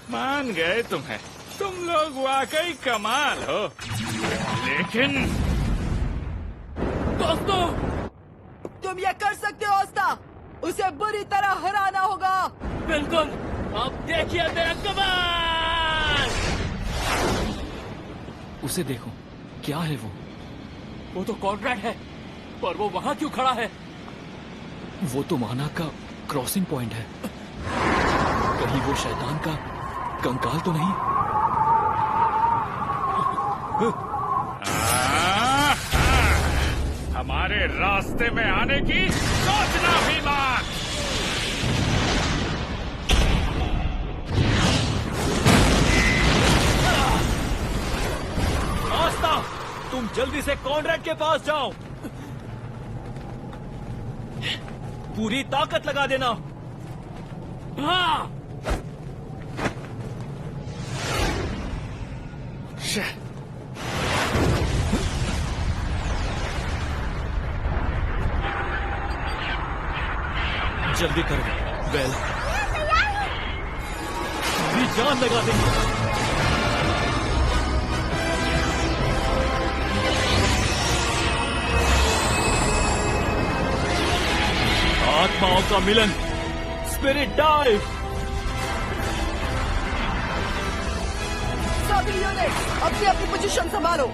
मान गए तुम्हें, तुम लोग वाकई कमाल हो। लेकिन दोस्तों, तुम ये कर सकते हो आस्था, उसे बुरी तरह हराना होगा। बिल्कुल, अब देखिए मेरा कमाल। उसे देखो, क्या है वो तो कॉन्ट्रैक्ट है, पर वो वहाँ क्यों खड़ा है? वो तो माना का क्रॉसिंग पॉइंट है। कहीं वो शैतान का कंकाल तो नहीं? हमारे रास्ते में आने की सोचना भी मत। आस्था, तुम जल्दी से कॉन्ट्रैक्ट के पास जाओ, पूरी ताकत लगा देना। हाँ। जल्दी कर वेल, पूरी जान लगा देंगे। आत्माओं का मिलन, स्पिरिट डाइव। सभी यूनिट अपनी अपनी पोजीशन संभालो।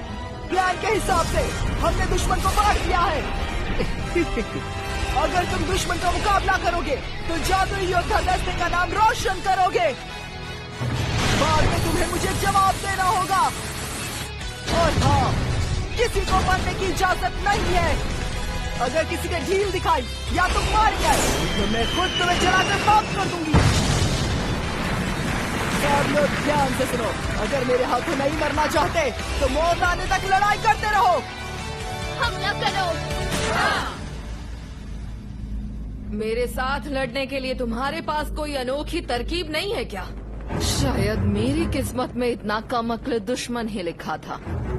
प्लान के हिसाब से हमने दुश्मन को बांट दिया है। अगर तुम दुश्मन का मुकाबला करोगे तो जादुई योद्धा दस्ते का नाम रोशन करोगे। बाद में तुम्हें मुझे जवाब देना होगा। और हाँ, किसी को मरने की इजाजत नहीं है। अगर किसी ने ढील दिखाई या तुम मार गए तो मैं खुद तुम्हें जलाकर माफ कर दूंगी। सब लोग ध्यान से सुनो, अगर मेरे हाथों नहीं मरना चाहते तो मौत आने तक लड़ाई करते रहो। हमला करो। मेरे साथ लड़ने के लिए तुम्हारे पास कोई अनोखी तरकीब नहीं है क्या? शायद मेरी किस्मत में इतना कम अक्ल दुश्मन ही लिखा था।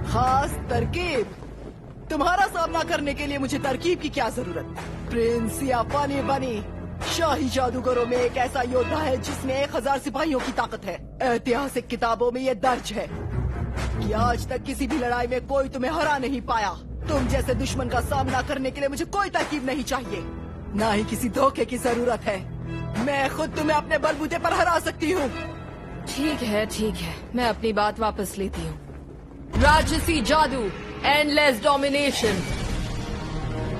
खास तरकीब? तुम्हारा सामना करने के लिए मुझे तरकीब की क्या जरूरत? प्रिंस या पानी बनी, शाही जादूगरों में एक ऐसा योद्धा है जिसमें 1000 सिपाहियों की ताकत है। ऐतिहासिक किताबों में ये दर्ज है कि आज तक किसी भी लड़ाई में कोई तुम्हें हरा नहीं पाया। तुम जैसे दुश्मन का सामना करने के लिए मुझे कोई तरकीब नहीं चाहिए, ना ही किसी धोखे की जरूरत है। मैं खुद तुम्हें अपने बलबूते पर हरा सकती हूँ। ठीक है, मैं अपनी बात वापस लेती हूँ। राजसी जादू, एंडलेस डोमिनेशन।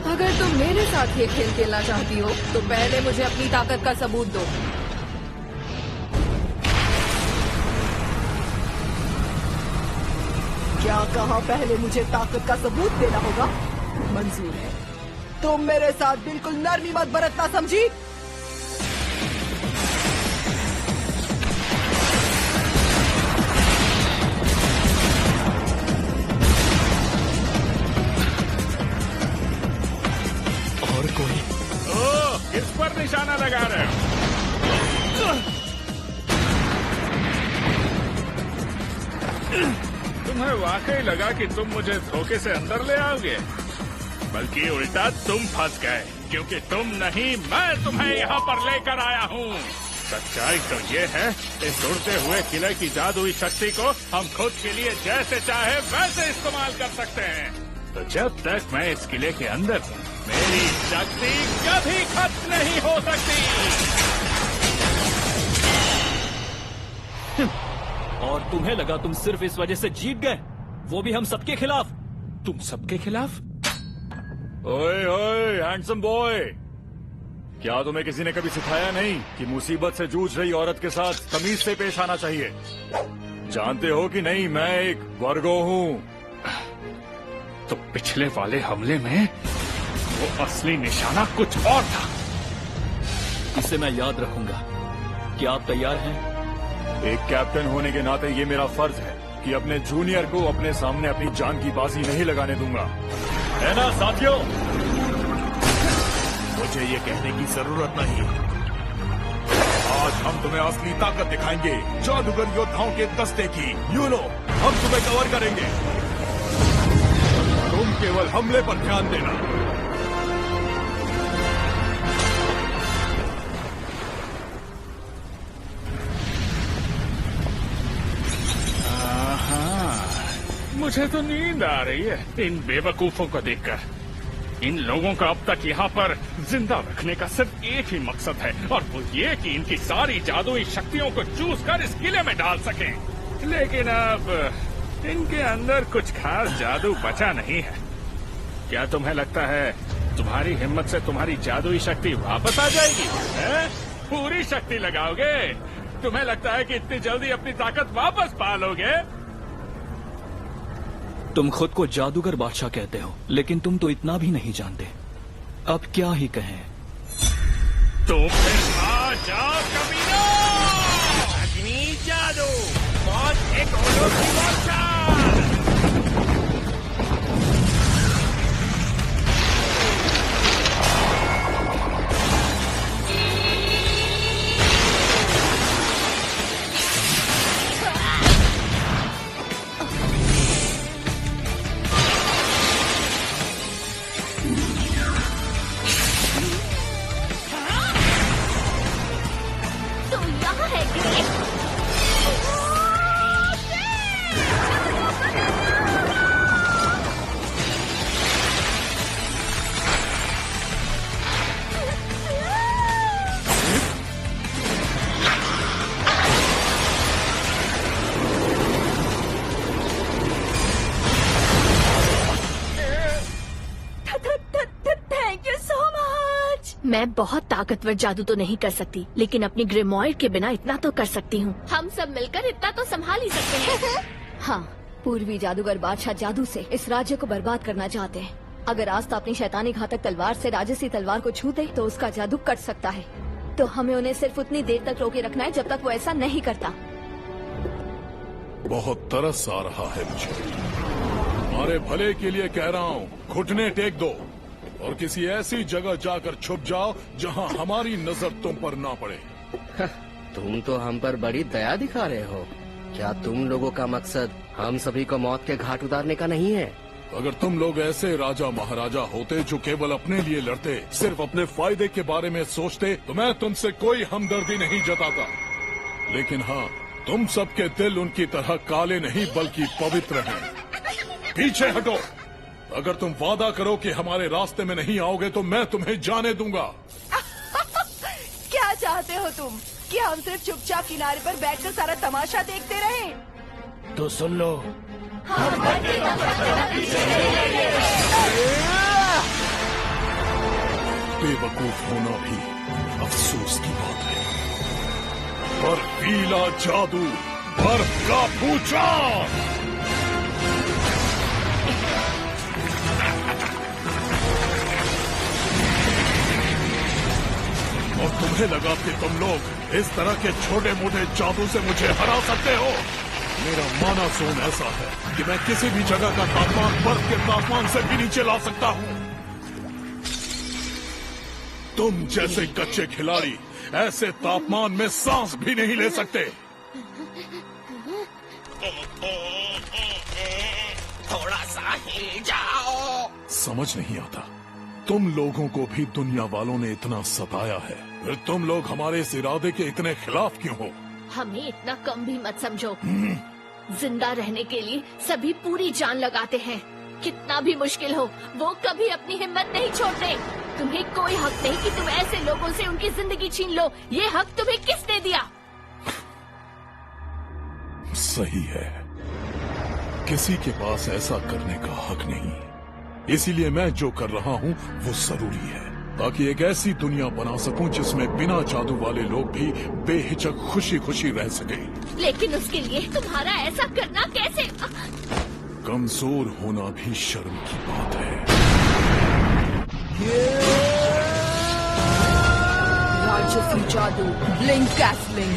अगर तुम मेरे साथ ये खेल खेलना चाहती हो तो पहले मुझे अपनी ताकत का सबूत दो। क्या कहा? पहले मुझे ताकत का सबूत देना होगा? मंजूर है। तुम मेरे साथ बिल्कुल नरमी मत बरतना, समझी? और कोई? ओह, किस पर निशाना लगा रहे हो? तुम्हें वाकई लगा कि तुम मुझे धोखे से अंदर ले आओगे? बल्कि उल्टा तुम फंस गए, क्योंकि तुम नहीं, मैं तुम्हें यहाँ पर लेकर आया हूँ। सच्चाई तो ये है, इस उड़ते हुए किले की जादुई शक्ति को हम खुद के लिए जैसे चाहे वैसे इस्तेमाल कर सकते हैं। तो जब तक मैं इस किले के अंदर हूँ, मेरी शक्ति कभी खत्म नहीं हो सकती। और तुम्हें लगा तुम सिर्फ इस वजह से जीत गए, वो भी हम सबके खिलाफ? तुम सबके खिलाफ? ओए ओए हैंडसम बॉय, क्या तुम्हें किसी ने कभी सिखाया नहीं कि मुसीबत से जूझ रही औरत के साथ तमीज से पेश आना चाहिए? जानते हो कि नहीं, मैं एक वर्गो हूँ। तो पिछले वाले हमले में वो असली निशाना कुछ और था। इसे मैं याद रखूंगा। क्या आप तैयार हैं? एक कैप्टन होने के नाते ये मेरा फर्ज है कि अपने जूनियर को अपने सामने अपनी जान की बाजी नहीं लगाने दूंगा, है ना साथियों? मुझे ये कहने की जरूरत नहीं। आज हम तुम्हें असली ताकत दिखाएंगे, जादूगर योद्धाओं के दस्ते की। यू नो, हम तुम्हें कवर करेंगे। तुम केवल हमले पर ध्यान देना। मुझे तो नींद आ रही है इन बेवकूफों को देखकर। इन लोगों का अब तक यहाँ पर जिंदा रखने का सिर्फ एक ही मकसद है, और वो ये कि इनकी सारी जादुई शक्तियों को चूस कर इस किले में डाल सकें। लेकिन अब इनके अंदर कुछ खास जादू बचा नहीं है। क्या तुम्हें लगता है तुम्हारी हिम्मत से तुम्हारी जादुई शक्ति वापस आ जाएगी? है? पूरी शक्ति लगाओगे? तुम्हें लगता है कि इतनी जल्दी अपनी ताकत वापस पा लोगे? तुम खुद को जादूगर बादशाह कहते हो, लेकिन तुम तो इतना भी नहीं जानते। अब क्या ही कहें? तो फिर आ जाओ कमीनो! अग्नि जादू, मौत एक ओलो की बादशाह! मैं बहुत ताकतवर जादू तो नहीं कर सकती, लेकिन अपनी ग्रिमॉइड के बिना इतना तो कर सकती हूँ। हम सब मिलकर इतना तो संभाल ही सकते हैं। हाँ, पूर्वी जादूगर बादशाह जादू से इस राज्य को बर्बाद करना चाहते हैं। अगर आस्था अपनी शैतानी घातक तलवार से राजसी तलवार को छू दे तो उसका जादू कट सकता है। तो हमें उन्हें सिर्फ उतनी देर तक रोके रखना है जब तक वो ऐसा नहीं करता। बहुत तरस आ रहा है मुझे। तुम्हारे भले के लिए कह रहा हूँ, घुटने टेक दो और किसी ऐसी जगह जाकर छुप जाओ जहाँ हमारी नजर तुम पर ना पड़े। तुम तो हम पर बड़ी दया दिखा रहे हो। क्या तुम लोगों का मकसद हम सभी को मौत के घाट उतारने का नहीं है? अगर तुम लोग ऐसे राजा महाराजा होते जो केवल अपने लिए लड़ते, सिर्फ अपने फायदे के बारे में सोचते, तो मैं तुमसे कोई हमदर्दी नहीं जताता। लेकिन हाँ, तुम सबके दिल उनकी तरह काले नहीं बल्कि पवित्र हैं। पीछे हटो। अगर तुम वादा करो कि हमारे रास्ते में नहीं आओगे तो मैं तुम्हें जाने दूंगा। क्या चाहते हो तुम कि हम सिर्फ चुपचाप किनारे पर बैठकर सारा तमाशा देखते रहें? तो सुन लो, बेवकूफ होना भी अफसोस की बात है। बर्फीला जादू, बर्फ का भूचाल। और तुम्हें लगा कि तुम लोग इस तरह के छोटे मोटे जादू से मुझे हरा सकते हो? मेरा माना सोन ऐसा है कि मैं किसी भी जगह का तापमान बर्फ के तापमान से भी नीचे ला सकता हूँ। तुम जैसे कच्चे खिलाड़ी ऐसे तापमान में सांस भी नहीं ले सकते। थोड़ा सा हिल जाओ। समझ नहीं आता, तुम लोगों को भी दुनिया वालों ने इतना सताया है, फिर तुम लोग हमारे इस इरादे के इतने खिलाफ क्यों हो? हमें इतना कम भी मत समझो। जिंदा रहने के लिए सभी पूरी जान लगाते हैं। कितना भी मुश्किल हो, वो कभी अपनी हिम्मत नहीं छोड़ते। तुम्हें कोई हक नहीं कि तुम ऐसे लोगों से उनकी जिंदगी छीन लो। ये हक तुम्हें किसने दिया? सही है, किसी के पास ऐसा करने का हक नहीं। इसीलिए मैं जो कर रहा हूँ वो जरूरी है, ताकि एक ऐसी दुनिया बना सकूं जिसमें बिना जादू वाले लोग भी बेहिचक खुशी खुशी रह सके। लेकिन उसके लिए तुम्हारा ऐसा करना कैसे? कमजोर होना भी शर्म की बात है। राजसी जादू, ब्लिंक कैसलिंग।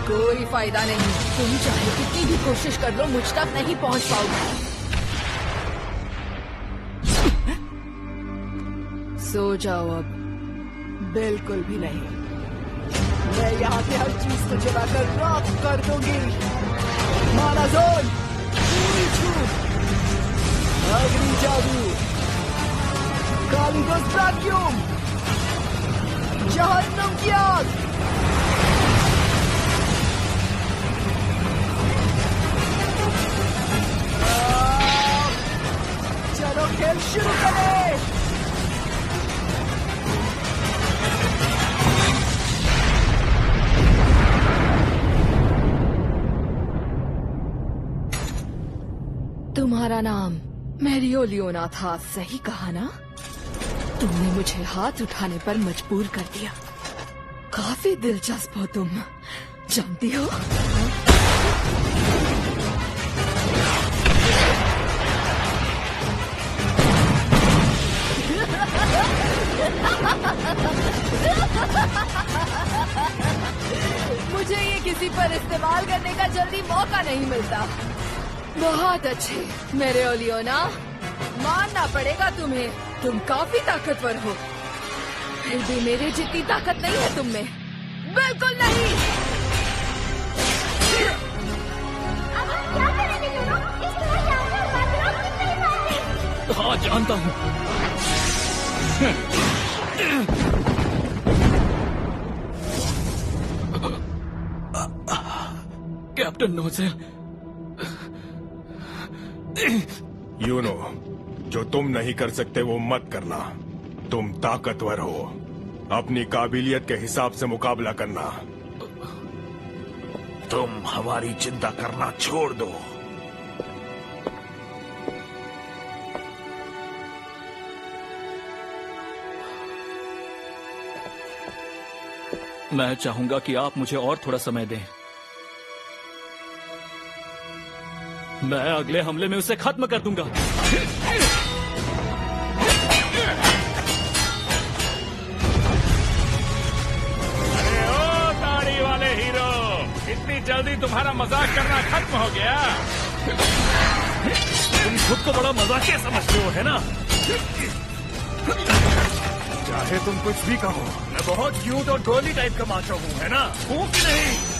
कोई फायदा नहीं, तुम चाहे कितनी भी कोशिश कर लो, मुझ तक नहीं पहुंच पाओगे। सो जाओ अब। बिल्कुल भी नहीं, मैं यहाँ से हर चीज को जलाकर राख कर दूंगी। माना जोन, पूरी छूट, अग्नि जादू, कालीगोस वैक्यूम, जहन्नुम की आग। चलो खेल शुरू करें। तुम्हारा नाम मैरियो लियोना था, सही कहा ना? तुमने मुझे हाथ उठाने पर मजबूर कर दिया। काफी दिलचस्प हो तुम, जानती हो? मुझे ये किसी पर इस्तेमाल करने का जल्दी मौका नहीं मिलता। बहुत अच्छे मेरे ओलियोना, मानना पड़ेगा तुम्हें, तुम काफी ताकतवर हो। फिर भी मेरे जितनी ताकत नहीं है तुम में, बिल्कुल नहीं। अब हम क्या करेंगे दोनों? इस तरह जाकर बात कुछ नहीं पाएंगे। हाँ जानता हूँ। कैप्टन नोजेल, यूनो, जो तुम नहीं कर सकते वो मत करना। तुम ताकतवर हो, अपनी काबिलियत के हिसाब से मुकाबला करना। तुम हमारी चिंता करना छोड़ दो। मैं चाहूंगा कि आप मुझे और थोड़ा समय दें। मैं अगले हमले में उसे खत्म कर दूंगा। अरे ओ दाढ़ी वाले हीरो, इतनी जल्दी तुम्हारा मजाक करना खत्म हो गया? तुम खुद को बड़ा मजाकिया समझते हो, है ना? चाहे तुम कुछ भी कहो, मैं बहुत क्यूट और गर्ली टाइप का माचा हूँ, है ना? हूँ कि नहीं?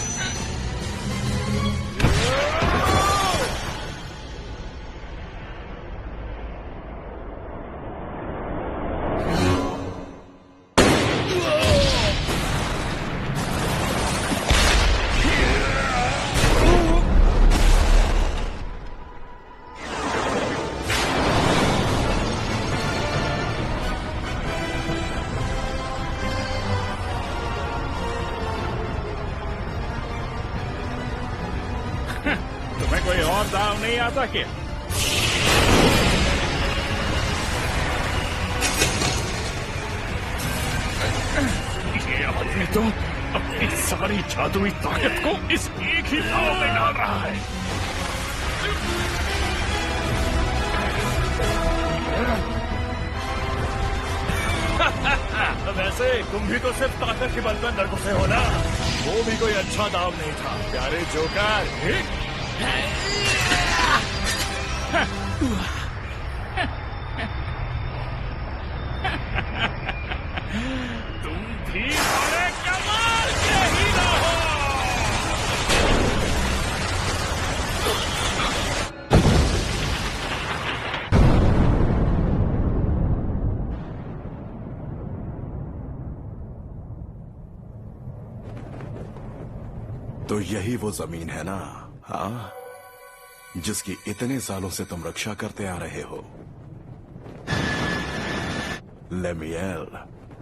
और दाव नहीं आता क्या? ये आदमी तो अपनी सारी जादुई ताकत को इस एक ही दाव में डाल रहा है। वैसे तुम भी तो सिर्फ ताकत के बल पर अंदर घुसे हो ना। वो भी कोई अच्छा दाव नहीं था प्यारे जोकर। तुम भी बड़े कमाल के हीरो हो। तो यही वो जमीन है ना, हाँ, जिसकी इतने सालों से तुम रक्षा करते आ रहे हो। लेमियल,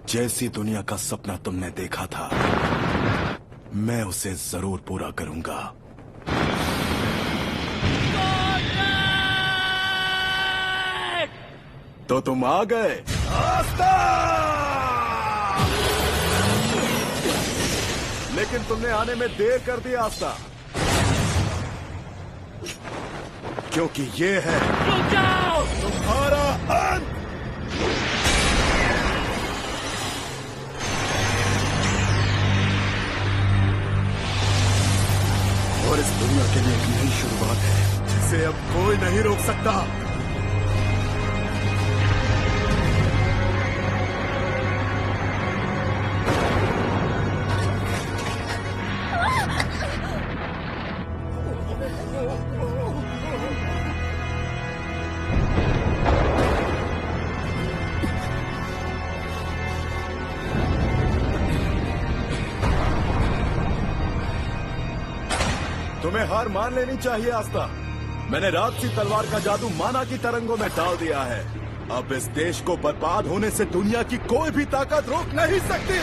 जैसी दुनिया का सपना तुमने देखा था, मैं उसे जरूर पूरा करूंगा। तो तुम आ गए। लेकिन तुमने आने में देर कर दी आस्था, क्योंकि ये है तुम्हारा अंत। और इस दुनिया के लिए एक नई शुरुआत है जिसे अब कोई नहीं रोक सकता। तुम्हें हार मान लेनी चाहिए आस्था। मैंने रात सी तलवार का जादू माना की तरंगों में डाल दिया है। अब इस देश को बर्बाद होने से दुनिया की कोई भी ताकत रोक नहीं सकती।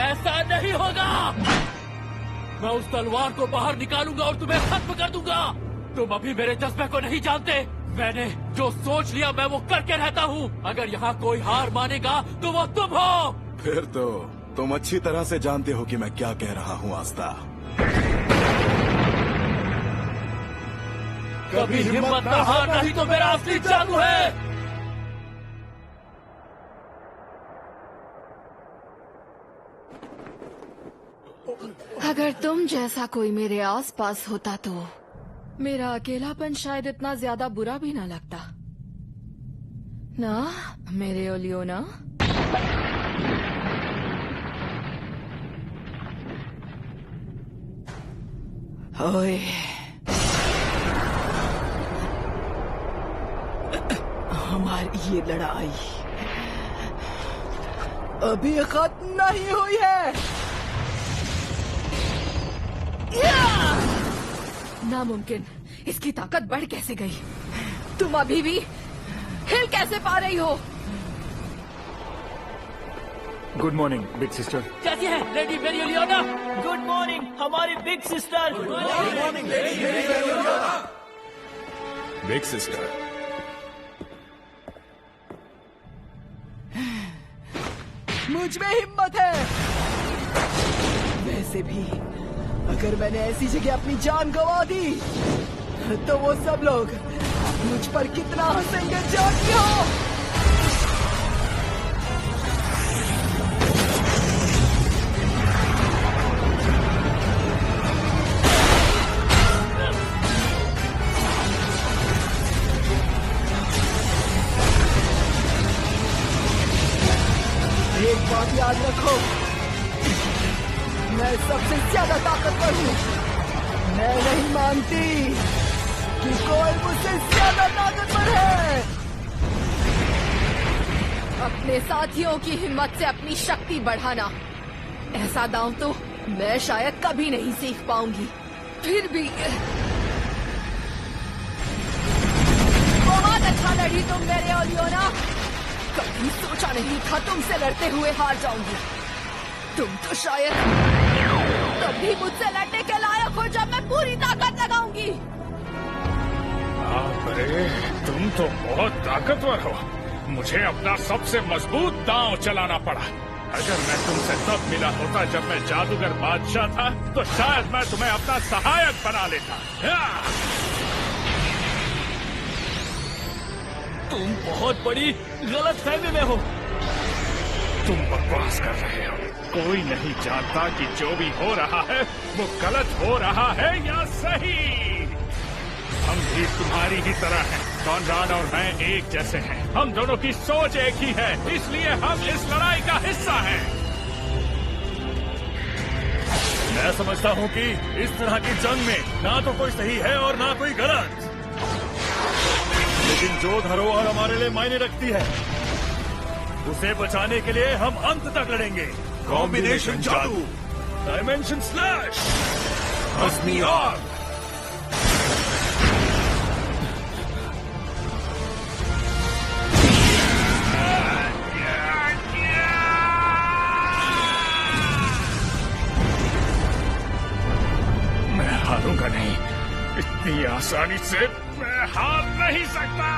ऐसा नहीं होगा। मैं उस तलवार को बाहर निकालूंगा और तुम्हें खत्म कर दूंगा। तुम अभी मेरे जज्बे को नहीं जानते। मैंने जो सोच लिया मैं वो करके रहता हूँ। अगर यहाँ कोई हार मानेगा तो वो तुम हो। फिर तो तुम अच्छी तरह से जानते हो कि मैं क्या कह रहा हूँ आस्था। कभी हिम्मत न हारना ही तो मेरा असली जादू है। अगर तुम जैसा कोई मेरे आसपास होता तो मेरा अकेलापन शायद इतना ज्यादा बुरा भी ना लगता ना, मेरे ओलियोना। ओए, हमारी ये लड़ाई अभी खत्म नहीं हुई है। नामुमकिन, इसकी ताकत बढ़ कैसे गई? तुम अभी भी हिल कैसे पा रही हो? Good morning big sister. कैसी है लेडी मेरी ओलियोना? गुड मॉर्निंग हमारी big sister. Good morning lady मेरी ओलियोना। बिग सिस्टर, मुझ में हिम्मत है। वैसे भी अगर मैंने ऐसी जगह अपनी जान गंवा दी तो वो सब लोग मुझ पर कितना हंसेंगे जानती हो। एक बात याद रखो, मैं सबसे ज्यादा ताकतवर हूँ। मैं नहीं मानती कि कोई मुझसे ज्यादा ताकतवर है। अपने साथियों की हिम्मत से अपनी शक्ति बढ़ाना, ऐसा दांव तो मैं शायद कभी नहीं सीख पाऊंगी। फिर भी बहुत अच्छा लड़ी तुम मेरे ओलियोना। कभी सोचा नहीं था तुमसे लड़ते हुए हार जाऊंगी। तुम तो शायद तब भी मुझसे लड़ने के लायक हो जब मैं पूरी ताकत लगाऊंगी। अरे तुम तो बहुत ताकतवर हो। मुझे अपना सबसे मजबूत दांव चलाना पड़ा। अगर मैं तुमसे तब मिला होता जब मैं जादूगर बादशाह था तो शायद मैं तुम्हें अपना सहायक बना लेता। तुम बहुत बड़ी गलतफहमी में हो। तुम बकवास कर रहे हो। कोई नहीं जानता कि जो भी हो रहा है वो गलत हो रहा है या सही। हम भी तुम्हारी ही तरह हैं। कॉनराड और मैं एक जैसे हैं। हम दोनों की सोच एक ही है, इसलिए हम इस लड़ाई का हिस्सा हैं। मैं समझता हूँ कि इस तरह की जंग में ना तो कोई सही है और ना कोई गलत, लेकिन जो धरोहर हमारे लिए मायने रखती है उसे बचाने के लिए हम अंत तक लड़ेंगे। कॉम्बिनेशन जादू, डायमेंशन स्लैश, भस्मी आग। मैं हारूंगा नहीं। इतनी आसानी से मैं हार नहीं सकता।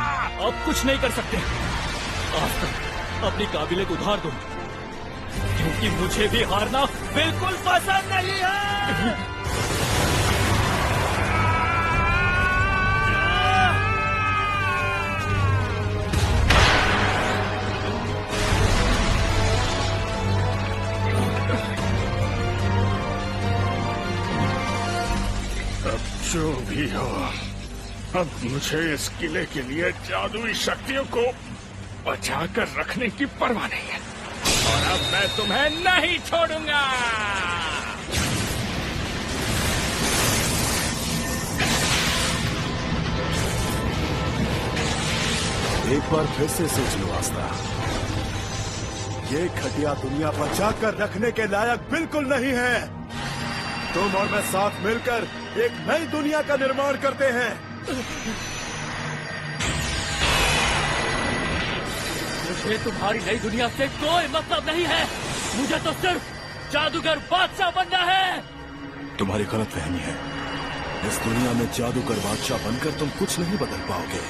अब कुछ नहीं कर सकते। आज तक अपनी काबिलियत उधार दो, क्योंकि मुझे भी हारना बिल्कुल पसंद नहीं है। अब जो भी हो, अब मुझे इस किले के लिए जादुई शक्तियों को बचाकर रखने की परवाह नहीं है। और अब मैं तुम्हें नहीं छोड़ूंगा। एक बार फिर से सोच लो आस्था, ये खटिया दुनिया बचाकर रखने के लायक बिल्कुल नहीं है। तुम और मैं साथ मिलकर एक नई दुनिया का निर्माण करते हैं। मुझे तुम्हारी नई दुनिया से कोई मतलब नहीं है। मुझे तो सिर्फ जादूगर बादशाह बनना है। तुम्हारी गलतफहमी है। इस दुनिया में जादूगर बादशाह बनकर तुम कुछ नहीं बदल पाओगे।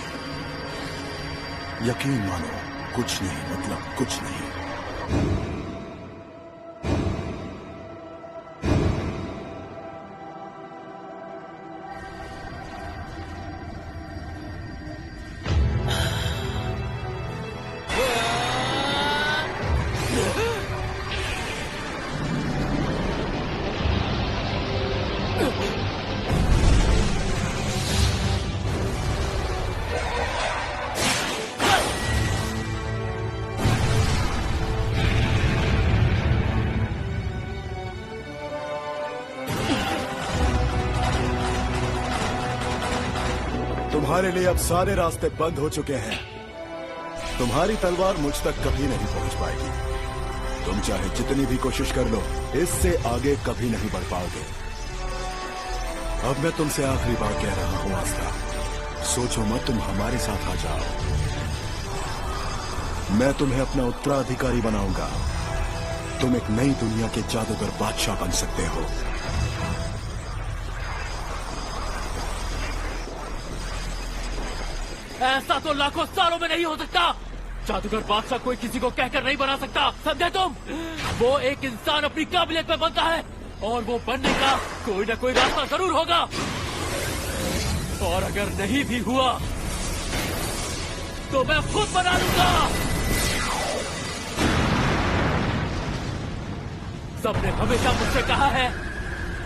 यकीन मानो, कुछ नहीं मतलब कुछ नहीं। तुम्हारे लिए अब सारे रास्ते बंद हो चुके हैं। तुम्हारी तलवार मुझ तक कभी नहीं पहुंच पाएगी। तुम चाहे जितनी भी कोशिश कर लो, इससे आगे कभी नहीं बढ़ पाओगे। अब मैं तुमसे आखिरी बार कह रहा हूं आस्था, सोचो मत, तुम हमारे साथ आ जाओ। मैं तुम्हें अपना उत्तराधिकारी बनाऊंगा। तुम एक नई दुनिया के जादूगर बादशाह बन सकते हो। ऐसा तो लाखों सालों में नहीं हो सकता। जादूगर बादशाह कोई किसी को कहकर नहीं बना सकता, समझे तुम? वो एक इंसान अपनी काबिलियत में बनता है और वो बनने का कोई ना कोई रास्ता जरूर होगा। और अगर नहीं भी हुआ तो मैं खुद बना लूंगा। सबने हमेशा मुझसे कहा है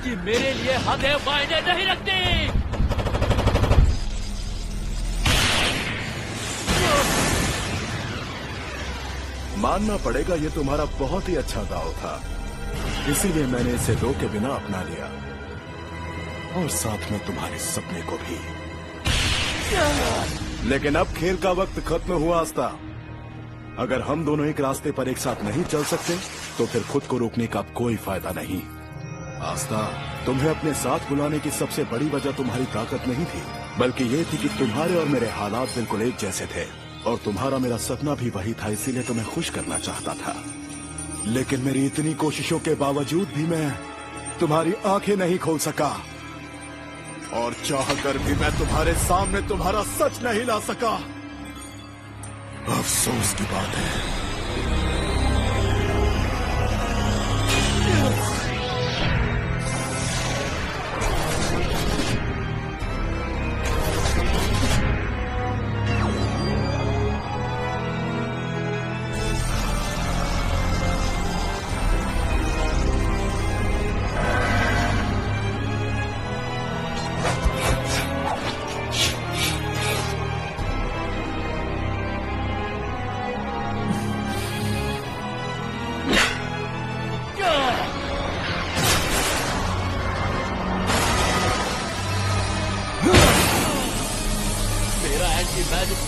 कि मेरे लिए हदें मायने नहीं रखती। मानना पड़ेगा, ये तुम्हारा बहुत ही अच्छा दांव था, इसीलिए मैंने इसे रोके बिना अपना लिया और साथ में तुम्हारे सपने को भी। लेकिन अब खेल का वक्त खत्म हुआ आस्था। अगर हम दोनों एक रास्ते पर एक साथ नहीं चल सकते तो फिर खुद को रोकने का अब कोई फायदा नहीं। आस्था, तुम्हें अपने साथ बुलाने की सबसे बड़ी वजह तुम्हारी ताकत नहीं थी, बल्कि ये थी कि तुम्हारे और मेरे हालात बिल्कुल एक जैसे थे और तुम्हारा मेरा सपना भी वही था, इसीलिए तुम्हें खुश करना चाहता था। लेकिन मेरी इतनी कोशिशों के बावजूद भी मैं तुम्हारी आंखें नहीं खोल सका, और चाहकर भी मैं तुम्हारे सामने तुम्हारा सच नहीं ला सका। अफसोस की बात है।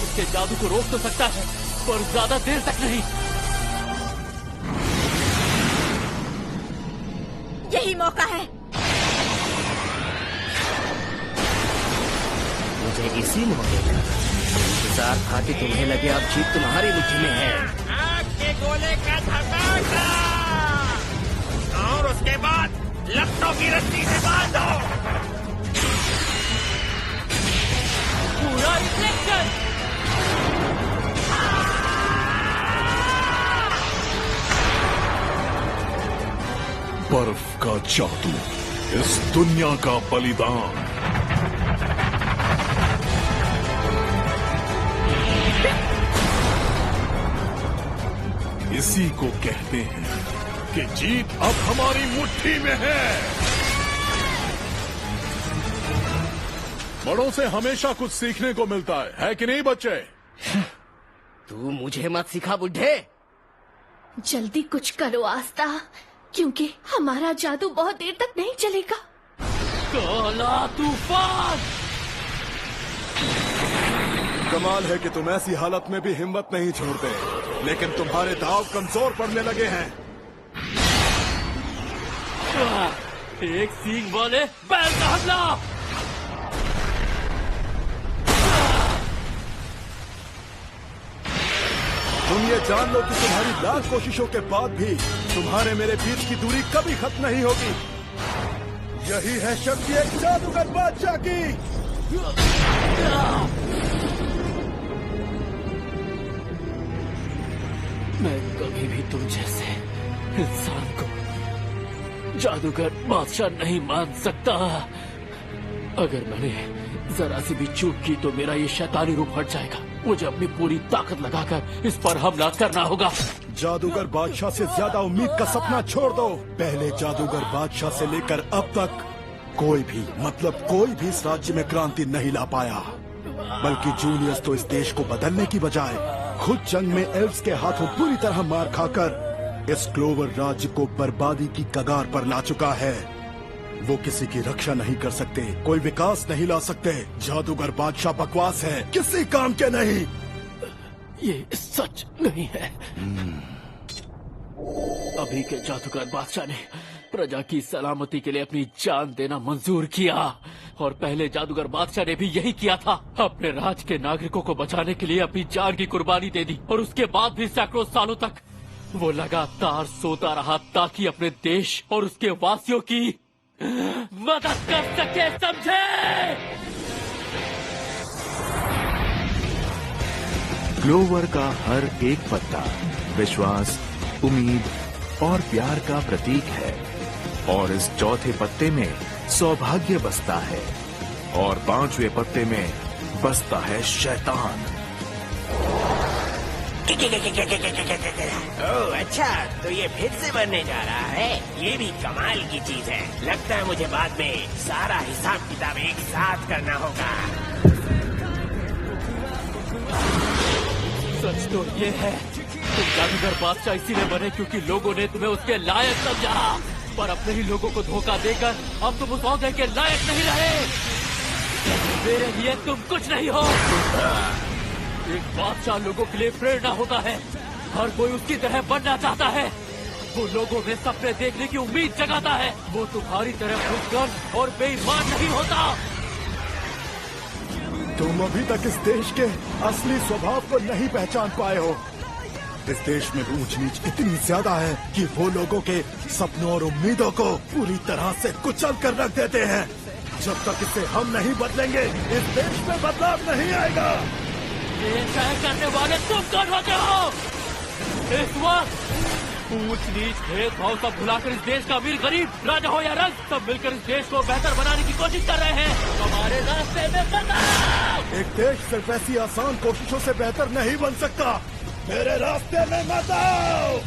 उसके जादू को रोक तो सकता है, पर ज्यादा देर तक नहीं। यही मौका है। मुझे इसी मौके का इंतजार था कि तुम्हें लगे अब जीत तुम्हारी मुट्ठी में है। आग के गोले का धमाका, और उसके बाद लपटों की रस्सी से बांधो। पूरा रिफ्लेक्शन। बर्फ का जादू, इस दुनिया का बलिदान। इसी को कहते हैं कि जीत अब हमारी मुट्ठी में है। बड़ों से हमेशा कुछ सीखने को मिलता है कि नहीं बच्चे? तू मुझे मत सिखा बुढ़े। जल्दी कुछ करो आस्था, क्योंकि हमारा जादू बहुत देर तक नहीं चलेगा। काला तूफान। कमाल है कि तुम ऐसी हालत में भी हिम्मत नहीं छोड़ते, लेकिन तुम्हारे दांव कमजोर पड़ने लगे हैं। एक सींग वाले बैल का हमला। तुम ये जान लो कि तुम्हारी लाख कोशिशों के बाद भी तुम्हारे मेरे बीच की दूरी कभी खत्म नहीं होगी। यही है शक्ति एक जादूगर बादशाह की। मैं कभी भी तुम जैसे इंसान को जादूगर बादशाह नहीं मान सकता। अगर मैंने जरा सी भी चूक की तो मेरा ये शैतानी रूप हट जाएगा। मुझे अपनी पूरी ताकत लगाकर इस पर हमला करना होगा। जादूगर बादशाह से ज्यादा उम्मीद का सपना छोड़ दो। पहले जादूगर बादशाह से लेकर अब तक कोई भी, मतलब कोई भी इस राज्य में क्रांति नहीं ला पाया, बल्कि जूनियर्स तो इस देश को बदलने की बजाय खुद जंग में एल्व्स के हाथों पूरी तरह मार खाकर इस क्लोवर राज्य को बर्बादी की कगार पर ला चुका है। वो किसी की रक्षा नहीं कर सकते, कोई विकास नहीं ला सकते। जादूगर बादशाह बकवास है, किसी काम के नहीं। ये सच नहीं है। अभी के जादूगर बादशाह ने प्रजा की सलामती के लिए अपनी जान देना मंजूर किया, और पहले जादूगर बादशाह ने भी यही किया था। अपने राज के नागरिकों को बचाने के लिए अपनी जान की कुर्बानी दे दी, और उसके बाद भी सैकड़ों सालों तक वो लगातार सोता रहा ताकि अपने देश और उसके वासियों की मदद कर सके, समझे? क्लोवर का हर एक पत्ता विश्वास, उम्मीद और प्यार का प्रतीक है, और इस चौथे पत्ते में सौभाग्य बसता है, और 5वें पत्ते में बसता है शैतान। ओह अच्छा, तो ये फिर से बनने जा रहा है। ये भी कमाल की चीज है। लगता है मुझे बाद में सारा हिसाब किताब एक साथ करना होगा। सच तो ये है, तुम जादूगर बादशाह इसीलिए बने क्योंकि लोगों ने तुम्हें उसके लायक समझा, पर अपने ही लोगों को धोखा देकर अब तुम उस ओहदे के लायक नहीं रहे। मेरे लिए तुम कुछ नहीं हो। एक बादशाह लोगों के लिए प्रेरणा होता है, हर कोई उसकी तरह बनना चाहता है। वो लोगों में सपने देखने की उम्मीद जगाता है। वो तुम्हारी तरह खुदगर्ज और बेईमान नहीं होता। तुम अभी तक इस देश के असली स्वभाव को नहीं पहचान पाए हो। इस देश में ऊंच नीच इतनी ज्यादा है कि वो लोगों के सपनों और उम्मीदों को पूरी तरह से कुचल कर रख देते हैं। जब तक इसे हम नहीं बदलेंगे, इस देश में बदलाव नहीं आएगा। ये तय करने वाले तुम कौन होते हो? इस वक्त ऊंच नीच भेदभाव सब भुलाकर इस देश का अमीर गरीब, राजा हो या रंग, सब मिलकर इस देश को बेहतर बनाने की कोशिश कर रहे हैं। हमारे रास्ते में बदलाव। एक देश सिर्फ ऐसी आसान कोशिशों से बेहतर नहीं बन सकता। मेरे रास्ते में मत आओ।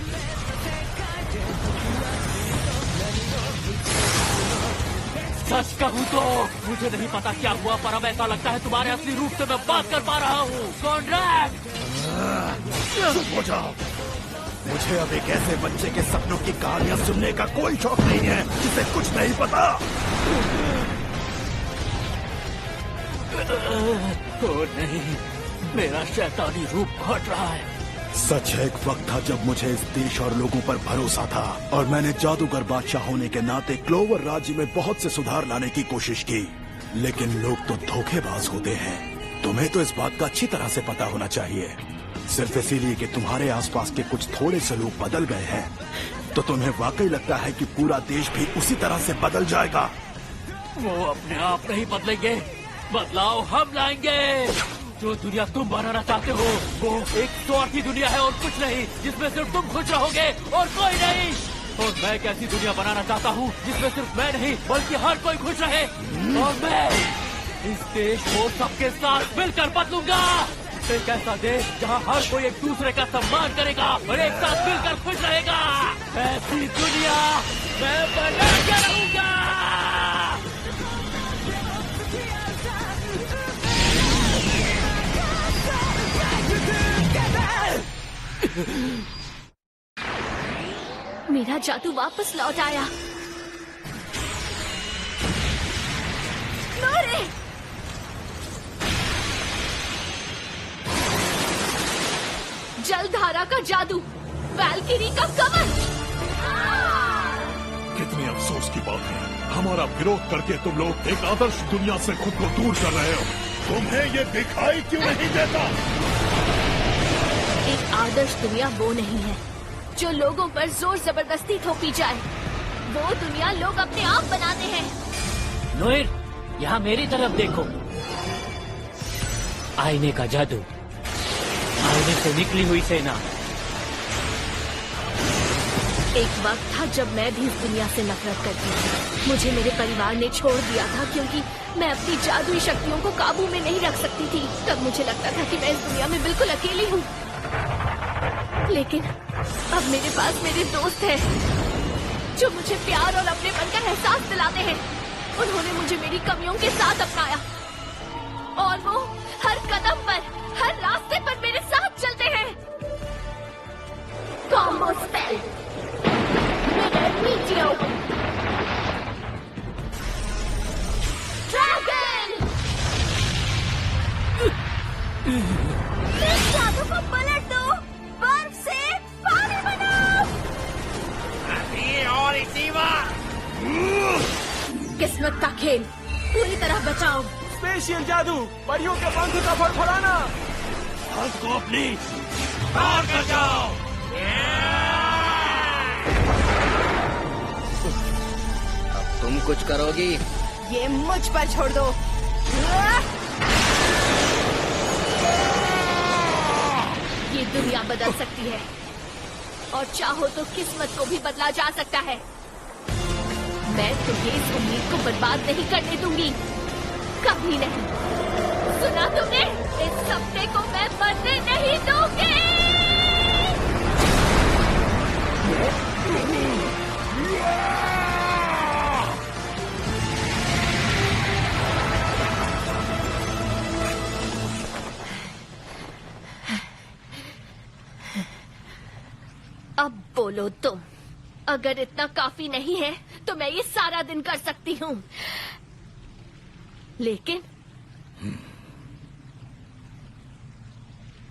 सच कहूँ तो मुझे नहीं पता क्या हुआ, पर अब ऐसा लगता है तुम्हारे असली रूप से मैं बात कर पा रहा हूँ। कॉन्ट्रैक्ट, चुप हो जाओ। मुझे अब एक ऐसे बच्चे के सपनों की कहानियां सुनने का कोई शौक नहीं है जिसे कुछ नहीं पता। ओ नहीं, मेरा शैतानी रूप घट रहा है। सच है, एक वक्त था जब मुझे इस देश और लोगों पर भरोसा था और मैंने जादूगर बादशाह होने के नाते क्लोवर राज्य में बहुत से सुधार लाने की कोशिश की। लेकिन लोग तो धोखेबाज होते हैं। तुम्हें तो इस बात का अच्छी तरह से पता होना चाहिए। सिर्फ इसीलिए कि तुम्हारे आसपास के कुछ थोड़े से लोग बदल गए हैं, तो तुम्हें वाकई लगता है कि पूरा देश भी उसी तरह से बदल जाएगा। वो अपने आप नहीं बदलेंगे, बदलाव हम लाएंगे। जो दुनिया तुम बनाना चाहते हो वो एक स्वार्थी दुनिया है और कुछ नहीं, जिसमें सिर्फ तुम खुश रहोगे और कोई नहीं। और मैं एक ऐसी दुनिया बनाना चाहता हूँ जिसमें सिर्फ मैं नहीं बल्कि हर कोई खुश रहे। और मैं इस देश को सबके साथ मिलकर बदलूंगा। एक ऐसा देश जहाँ हर कोई एक दूसरे का सम्मान करेगा और एक साथ मिलकर खुश रहेगा। ऐसी दुनिया मैं बना के रहूंगा। मेरा जादू वापस लौट आया। नोरे! जलधारा का जादू, वैल्किरी का कवच। कितनी अफसोस की बात है, हमारा विरोध करके तुम लोग एक आदर्श दुनिया से खुद को दूर कर रहे हो। तुम्हें ये दिखाई क्यों नहीं देता? एक आदर्श दुनिया वो नहीं है जो लोगों पर जोर जबरदस्ती थोपी जाए। वो दुनिया लोग अपने आप बनाते हैं। नोएर, यहाँ मेरी तरफ देखो। आईने का जादू, आईने से निकली हुई सेना। एक वक्त था जब मैं भी इस दुनिया से नफरत करती थी। मुझे मेरे परिवार ने छोड़ दिया था क्योंकि मैं अपनी जादुई शक्तियों को काबू में नहीं रख सकती थी। तब मुझे लगता था कि मैं इस दुनिया में बिल्कुल अकेली हूँ। लेकिन अब मेरे पास मेरे दोस्त हैं जो मुझे प्यार और अपनेपन का एहसास दिलाते हैं। उन्होंने मुझे मेरी कमियों के साथ अपनाया और वो हर कदम पर, हर रास्ते पर मेरे साथ चलते हैं। Combo spell, mirror Meteor, dragon. इस जादू को पलट दो, बर्फ से पानी बनाओ। और इसी बार किस्मत का खेल, पूरी तरह बचाओ। स्पेशल जादू, परियों के पंख का फड़फड़ाना। पंख को अपनी पार कर जाओ। अब तुम कुछ करोगी? ये मुझ पर छोड़ दो। ये दुनिया बदल सकती है और चाहो तो किस्मत को भी बदला जा सकता है। मैं तुम्हें इस उम्मीद को बर्बाद नहीं करने दूंगी, कभी नहीं। सुना तुमने? इस सपने को मैं मरने नहीं दूंगी। अब बोलो तुम, अगर इतना काफी नहीं है तो मैं ये सारा दिन कर सकती हूँ। लेकिन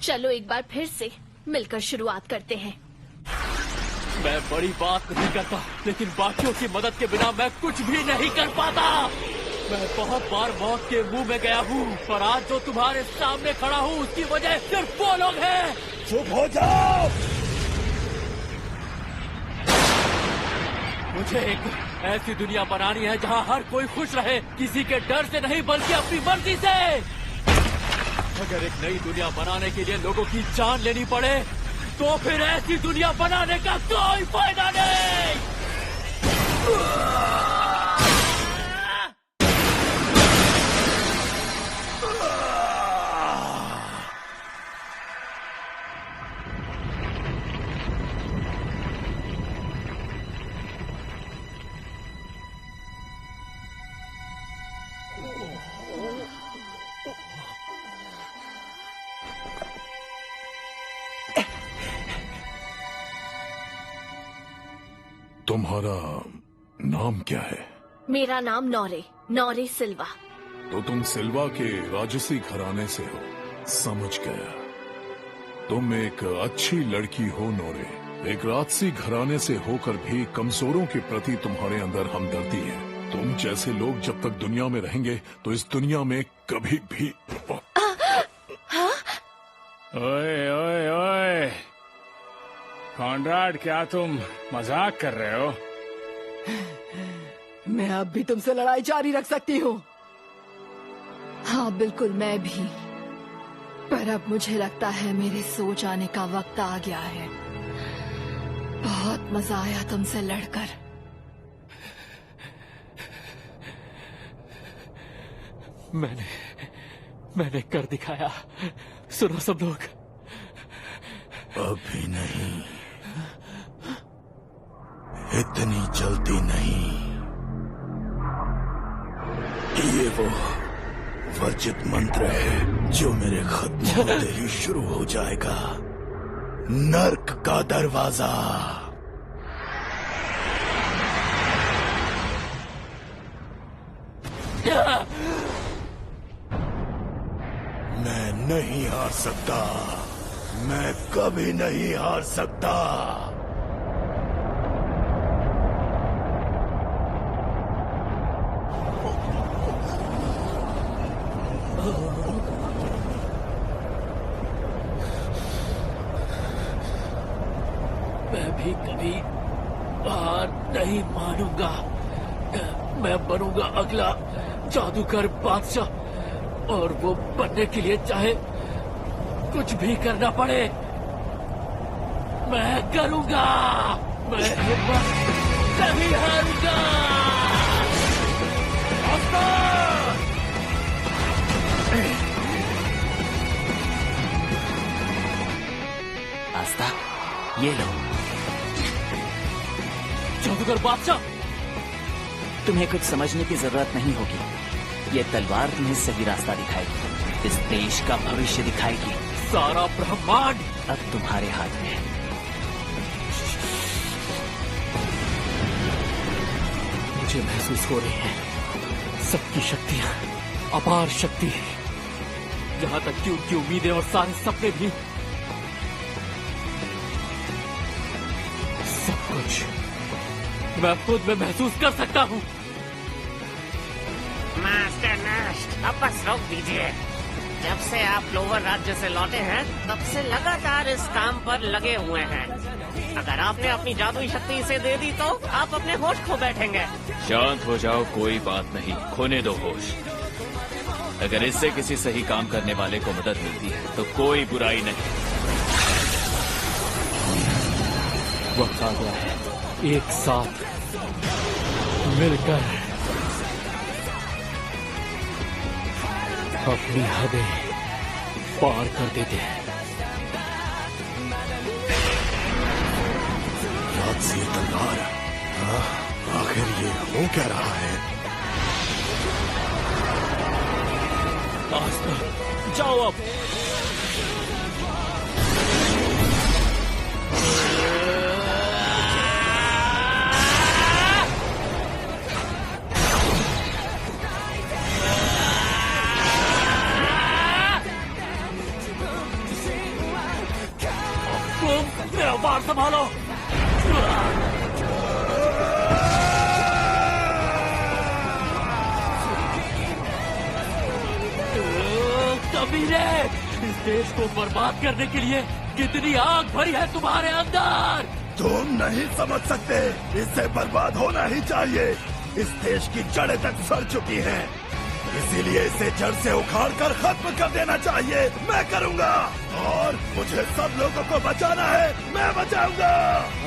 चलो एक बार फिर से मिलकर शुरुआत करते हैं। मैं बड़ी बात नहीं करता, लेकिन बाकियों की मदद के बिना मैं कुछ भी नहीं कर पाता। मैं बहुत बार मौत के मुंह में गया हूँ, पर आज जो तुम्हारे सामने खड़ा हूँ उसकी वजह सिर्फ वो लोग हैं। चुप हो जाओ। मुझे एक ऐसी दुनिया बनानी है जहाँ हर कोई खुश रहे, किसी के डर से नहीं बल्कि अपनी मर्जी से। अगर एक नई दुनिया बनाने के लिए लोगों की जान लेनी पड़े तो फिर ऐसी दुनिया बनाने का कोई फायदा नहीं। तुम्हारा नाम क्या है? मेरा नाम नौरे, नौरे सिल्वा। तो तुम सिल्वा के राजसी घराने से हो। समझ गया। तुम एक अच्छी लड़की हो नौरे। एक राजसी घराने से होकर भी कमजोरों के प्रति तुम्हारे अंदर हमदर्दी है। तुम जैसे लोग जब तक दुनिया में रहेंगे तो इस दुनिया में कभी भी। ओए ओए ओए कॉनराड, क्या तुम मजाक कर रहे हो? मैं अब भी तुमसे लड़ाई जारी रख सकती हूँ। हाँ बिल्कुल, मैं भी। पर अब मुझे लगता है मेरे सो जाने का वक्त आ गया है। बहुत मजा आया तुमसे लड़कर। मैंने कर दिखाया। सुनो सब लोग। अभी नहीं, इतनी जल्दी नहीं। ये वो वर्जित मंत्र है जो मेरे खत्म होते ही शुरू हो जाएगा। नर्क का दरवाजा। मैं नहीं हार सकता। मैं कभी नहीं हार सकता। मैं भी कभी हार नहीं मानूंगा। मैं बनूंगा अगला जादूगर बादशाह, और वो बनने के लिए चाहे कुछ भी करना पड़े मैं करूंगा। मैं कभी हारूंगा। आस्था, ये लो। जादूगर बादशाह, तुम्हें कुछ समझने की जरूरत नहीं होगी। ये तलवार तुम्हें सही रास्ता दिखाएगी, इस देश का भविष्य दिखाएगी। सारा ब्रह्मांड अब तुम्हारे हाथ में है। मुझे महसूस हो रही है सबकी शक्तियां, अपार शक्ति, जहां तक कि उनकी उम्मीदें और सारे सपने भी। सब कुछ मैं खुद में महसूस कर सकता हूँ। मास्टर नस्ट, अब बस रोक दीजिए। जब से आप लोअर राज्य से लौटे हैं तब से लगातार इस काम पर लगे हुए हैं। अगर आपने अपनी जादुई शक्ति इसे दे दी तो आप अपने होश खो बैठेंगे। शांत हो जाओ, कोई बात नहीं, खोने दो होश। अगर इससे किसी सही काम करने वाले को मदद मिलती है तो कोई बुराई नहीं। वक्त आ गया है एक साथ मिलकर अपनी हदें पार कर देते हैं। याद से ये तलवार, आखिर ये हो क्या रहा है? जाओ अब। मेरा बार संभालो। कमीने, इस देश को बर्बाद करने के लिए कितनी आग भरी है तुम्हारे अंदर। तुम नहीं समझ सकते, इससे बर्बाद होना ही चाहिए। इस देश की जड़ें तक सड़ चुकी हैं, इसीलिए इसे जड़ से उखाड़ कर खत्म कर देना चाहिए। मैं करूंगा, और मुझे सब लोगों को बचाना है, मैं बचाऊंगा।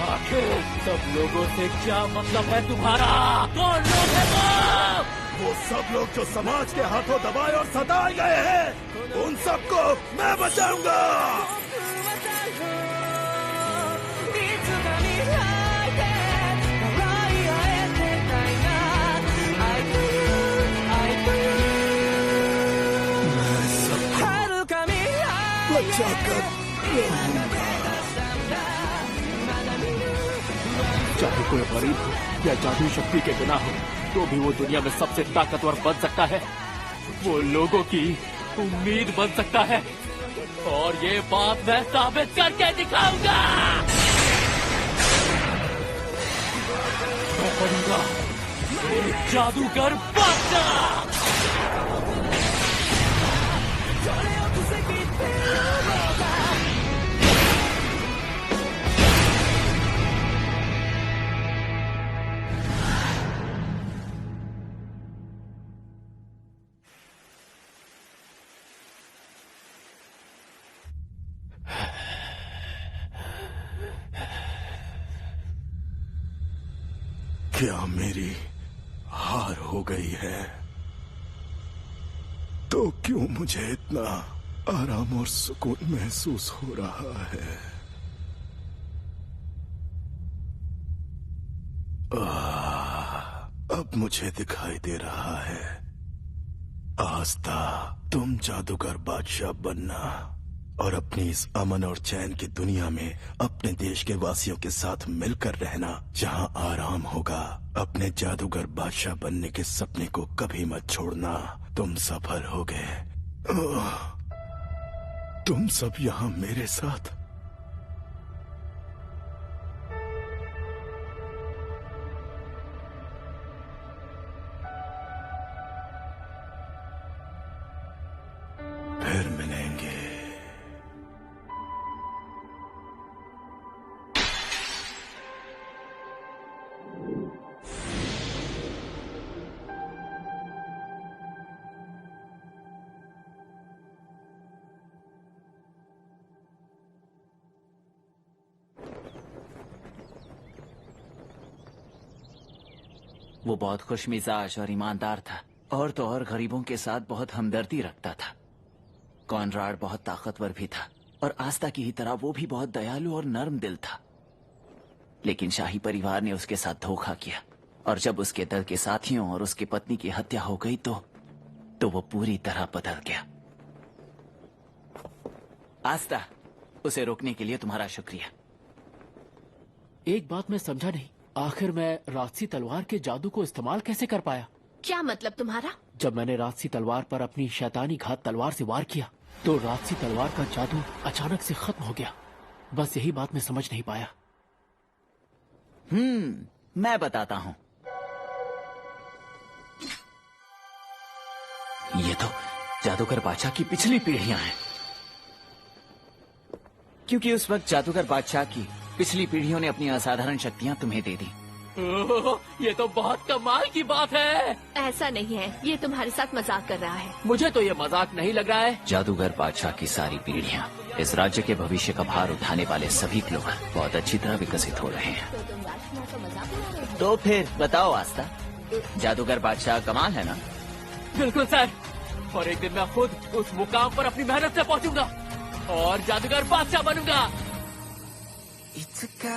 आखिर सब लोगों से क्या मतलब है तुम्हारा? कौन लोग हैं वो सब लोग जो समाज के हाथों दबाए और सताए गए हैं, उन सबको मैं बचाऊंगा। चाहे कोई गरीब हो या जादुई शक्ति के बिना हो, तो भी वो दुनिया में सबसे ताकतवर बन सकता है। वो लोगों की उम्मीद बन सकता है, और ये बात मैं साबित करके दिखाऊंगा। मैं बनूंगा एक जादूगर बादशाह। क्या मेरी हार हो गई है? तो क्यों मुझे इतना आराम और सुकून महसूस हो रहा है? अब मुझे दिखाई दे रहा है। आस्था, तुम जादूगर बादशाह बनना और अपनी इस अमन और चैन की दुनिया में अपने देश के वासियों के साथ मिलकर रहना, जहां आराम होगा। अपने जादूगर बादशाह बनने के सपने को कभी मत छोड़ना। तुम सफल हो गए। तुम सब यहाँ मेरे साथ। फिर मिलेंगे। वो बहुत खुशमिजाज और ईमानदार था, और तो और गरीबों के साथ बहुत हमदर्दी रखता था। कॉनराड बहुत ताकतवर भी था, और आस्था की ही तरह वो भी बहुत दयालु और नर्म दिल था। लेकिन शाही परिवार ने उसके साथ धोखा किया, और जब उसके दल के साथियों और उसकी पत्नी की हत्या हो गई तो वो पूरी तरह बदल गया। आस्था, उसे रोकने के लिए तुम्हारा शुक्रिया। एक बात मैं समझा नहीं, आखिर मैं राजसी तलवार के जादू को इस्तेमाल कैसे कर पाया? क्या मतलब तुम्हारा? जब मैंने राजसी तलवार पर अपनी शैतानी घात तलवार से वार किया, तो राजसी तलवार का जादू अचानक से खत्म हो गया। बस यही बात मैं समझ नहीं पाया। मैं बताता हूँ। ये तो जादूगर बादशाह की पिछली पीढ़ियां हैं, क्योंकि उस वक्त जादूगर बादशाह की पिछली पीढ़ियों ने अपनी असाधारण शक्तियां तुम्हें दे दी। ये तो बहुत कमाल की बात है। ऐसा नहीं है, ये तुम्हारे साथ मजाक कर रहा है। मुझे तो ये मजाक नहीं लग रहा है। जादूगर बादशाह की सारी पीढ़ियां, इस राज्य के भविष्य का भार उठाने वाले सभी लोग बहुत अच्छी तरह विकसित हो रहे हैं। तो फिर बताओ आस्था, जादूगर बादशाह कमाल है ना? बिल्कुल सर, और एक दिन मैं खुद उस मुकाम पर अपनी मेहनत से पहुंचूंगा और जादूगर बादशाह बनूंगा। いつか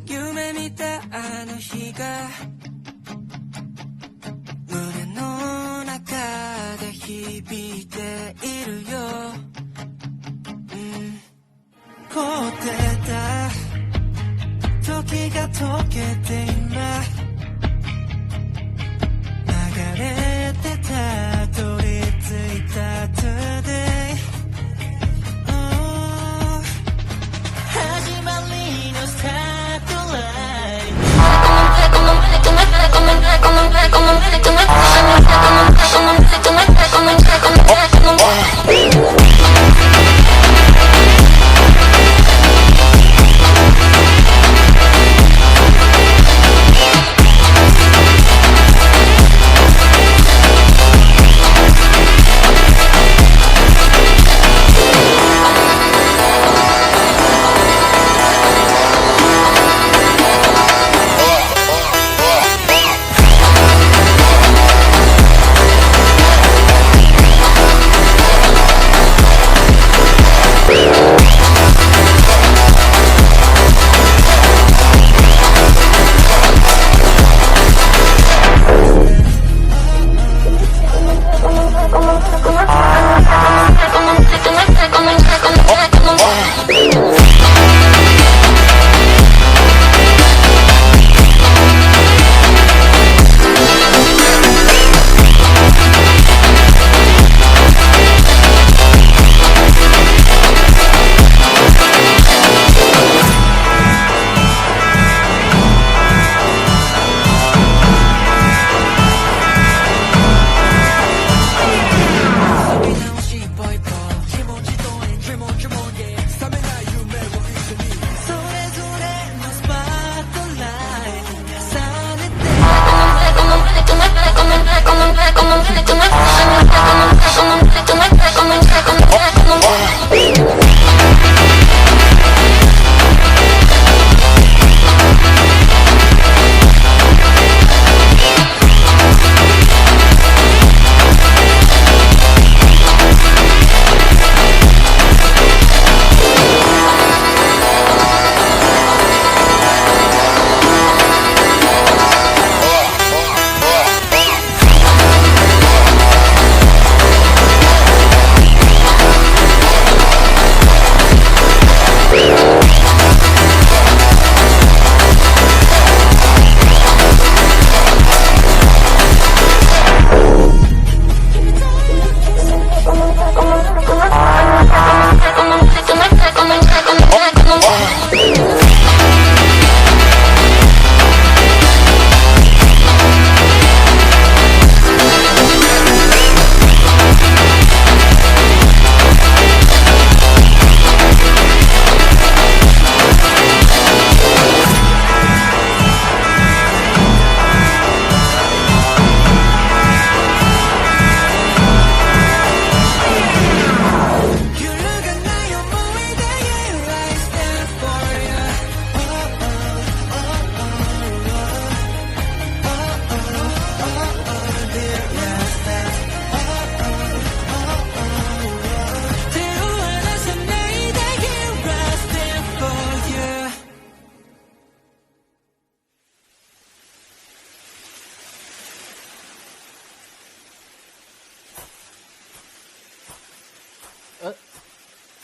夢見たあの日が胸の中で響いているよ、凍ってた時が溶けて今流れてた取り付いた Today始まりのスタートライン Come on,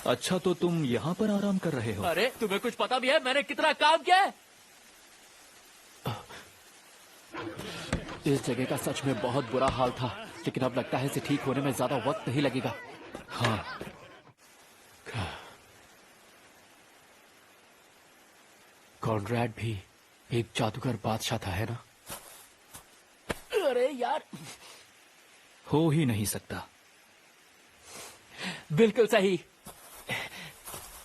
अच्छा तो तुम यहाँ पर आराम कर रहे हो? अरे तुम्हें कुछ पता भी है मैंने कितना काम किया है? इस जगह का सच में बहुत बुरा हाल था, लेकिन अब लगता है इसे ठीक होने में ज्यादा वक्त नहीं लगेगा। हाँ। कॉनरैड भी एक जादूगर बादशाह था, है ना? अरे यार, हो ही नहीं सकता। बिल्कुल सही।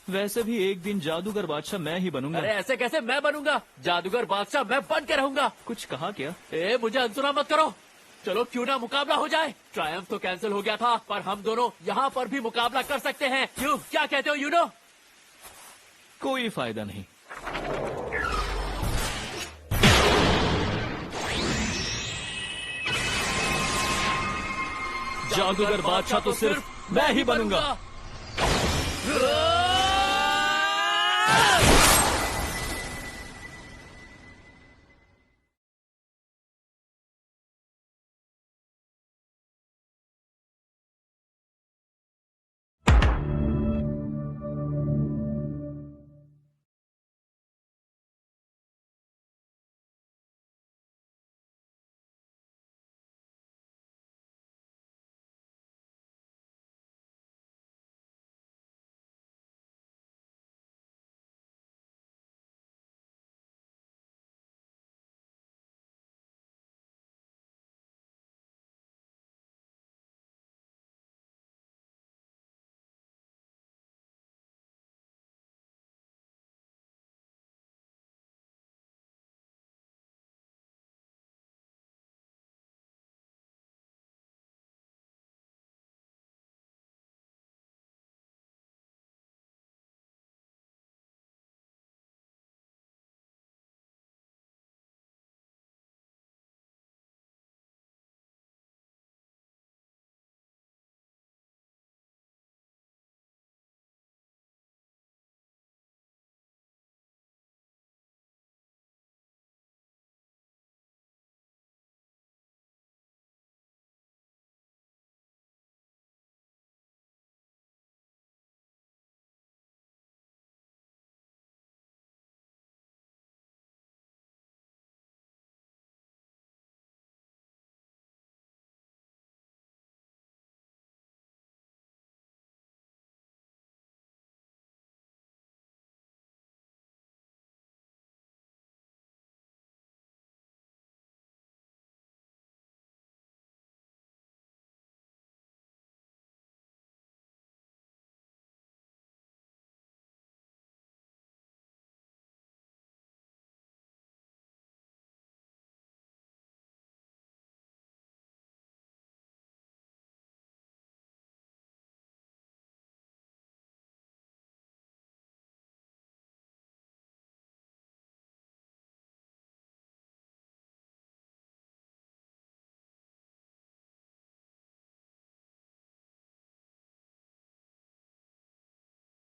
वैसे भी एक दिन जादूगर बादशाह मैं ही बनूंगा। अरे ऐसे कैसे मैं बनूंगा? जादूगर बादशाह मैं बन के रहूंगा। कुछ कहा क्या? मुझे अनसुना मत करो। चलो क्यों ना मुकाबला हो जाए। ट्रायम्फ तो कैंसिल हो गया था, पर हम दोनों यहाँ पर भी मुकाबला कर सकते हैं। क्यों, क्या कहते हो यूनो? कोई फायदा नहीं। जादूगर बादशाह तो सिर्फ मैं ही बनूंगा।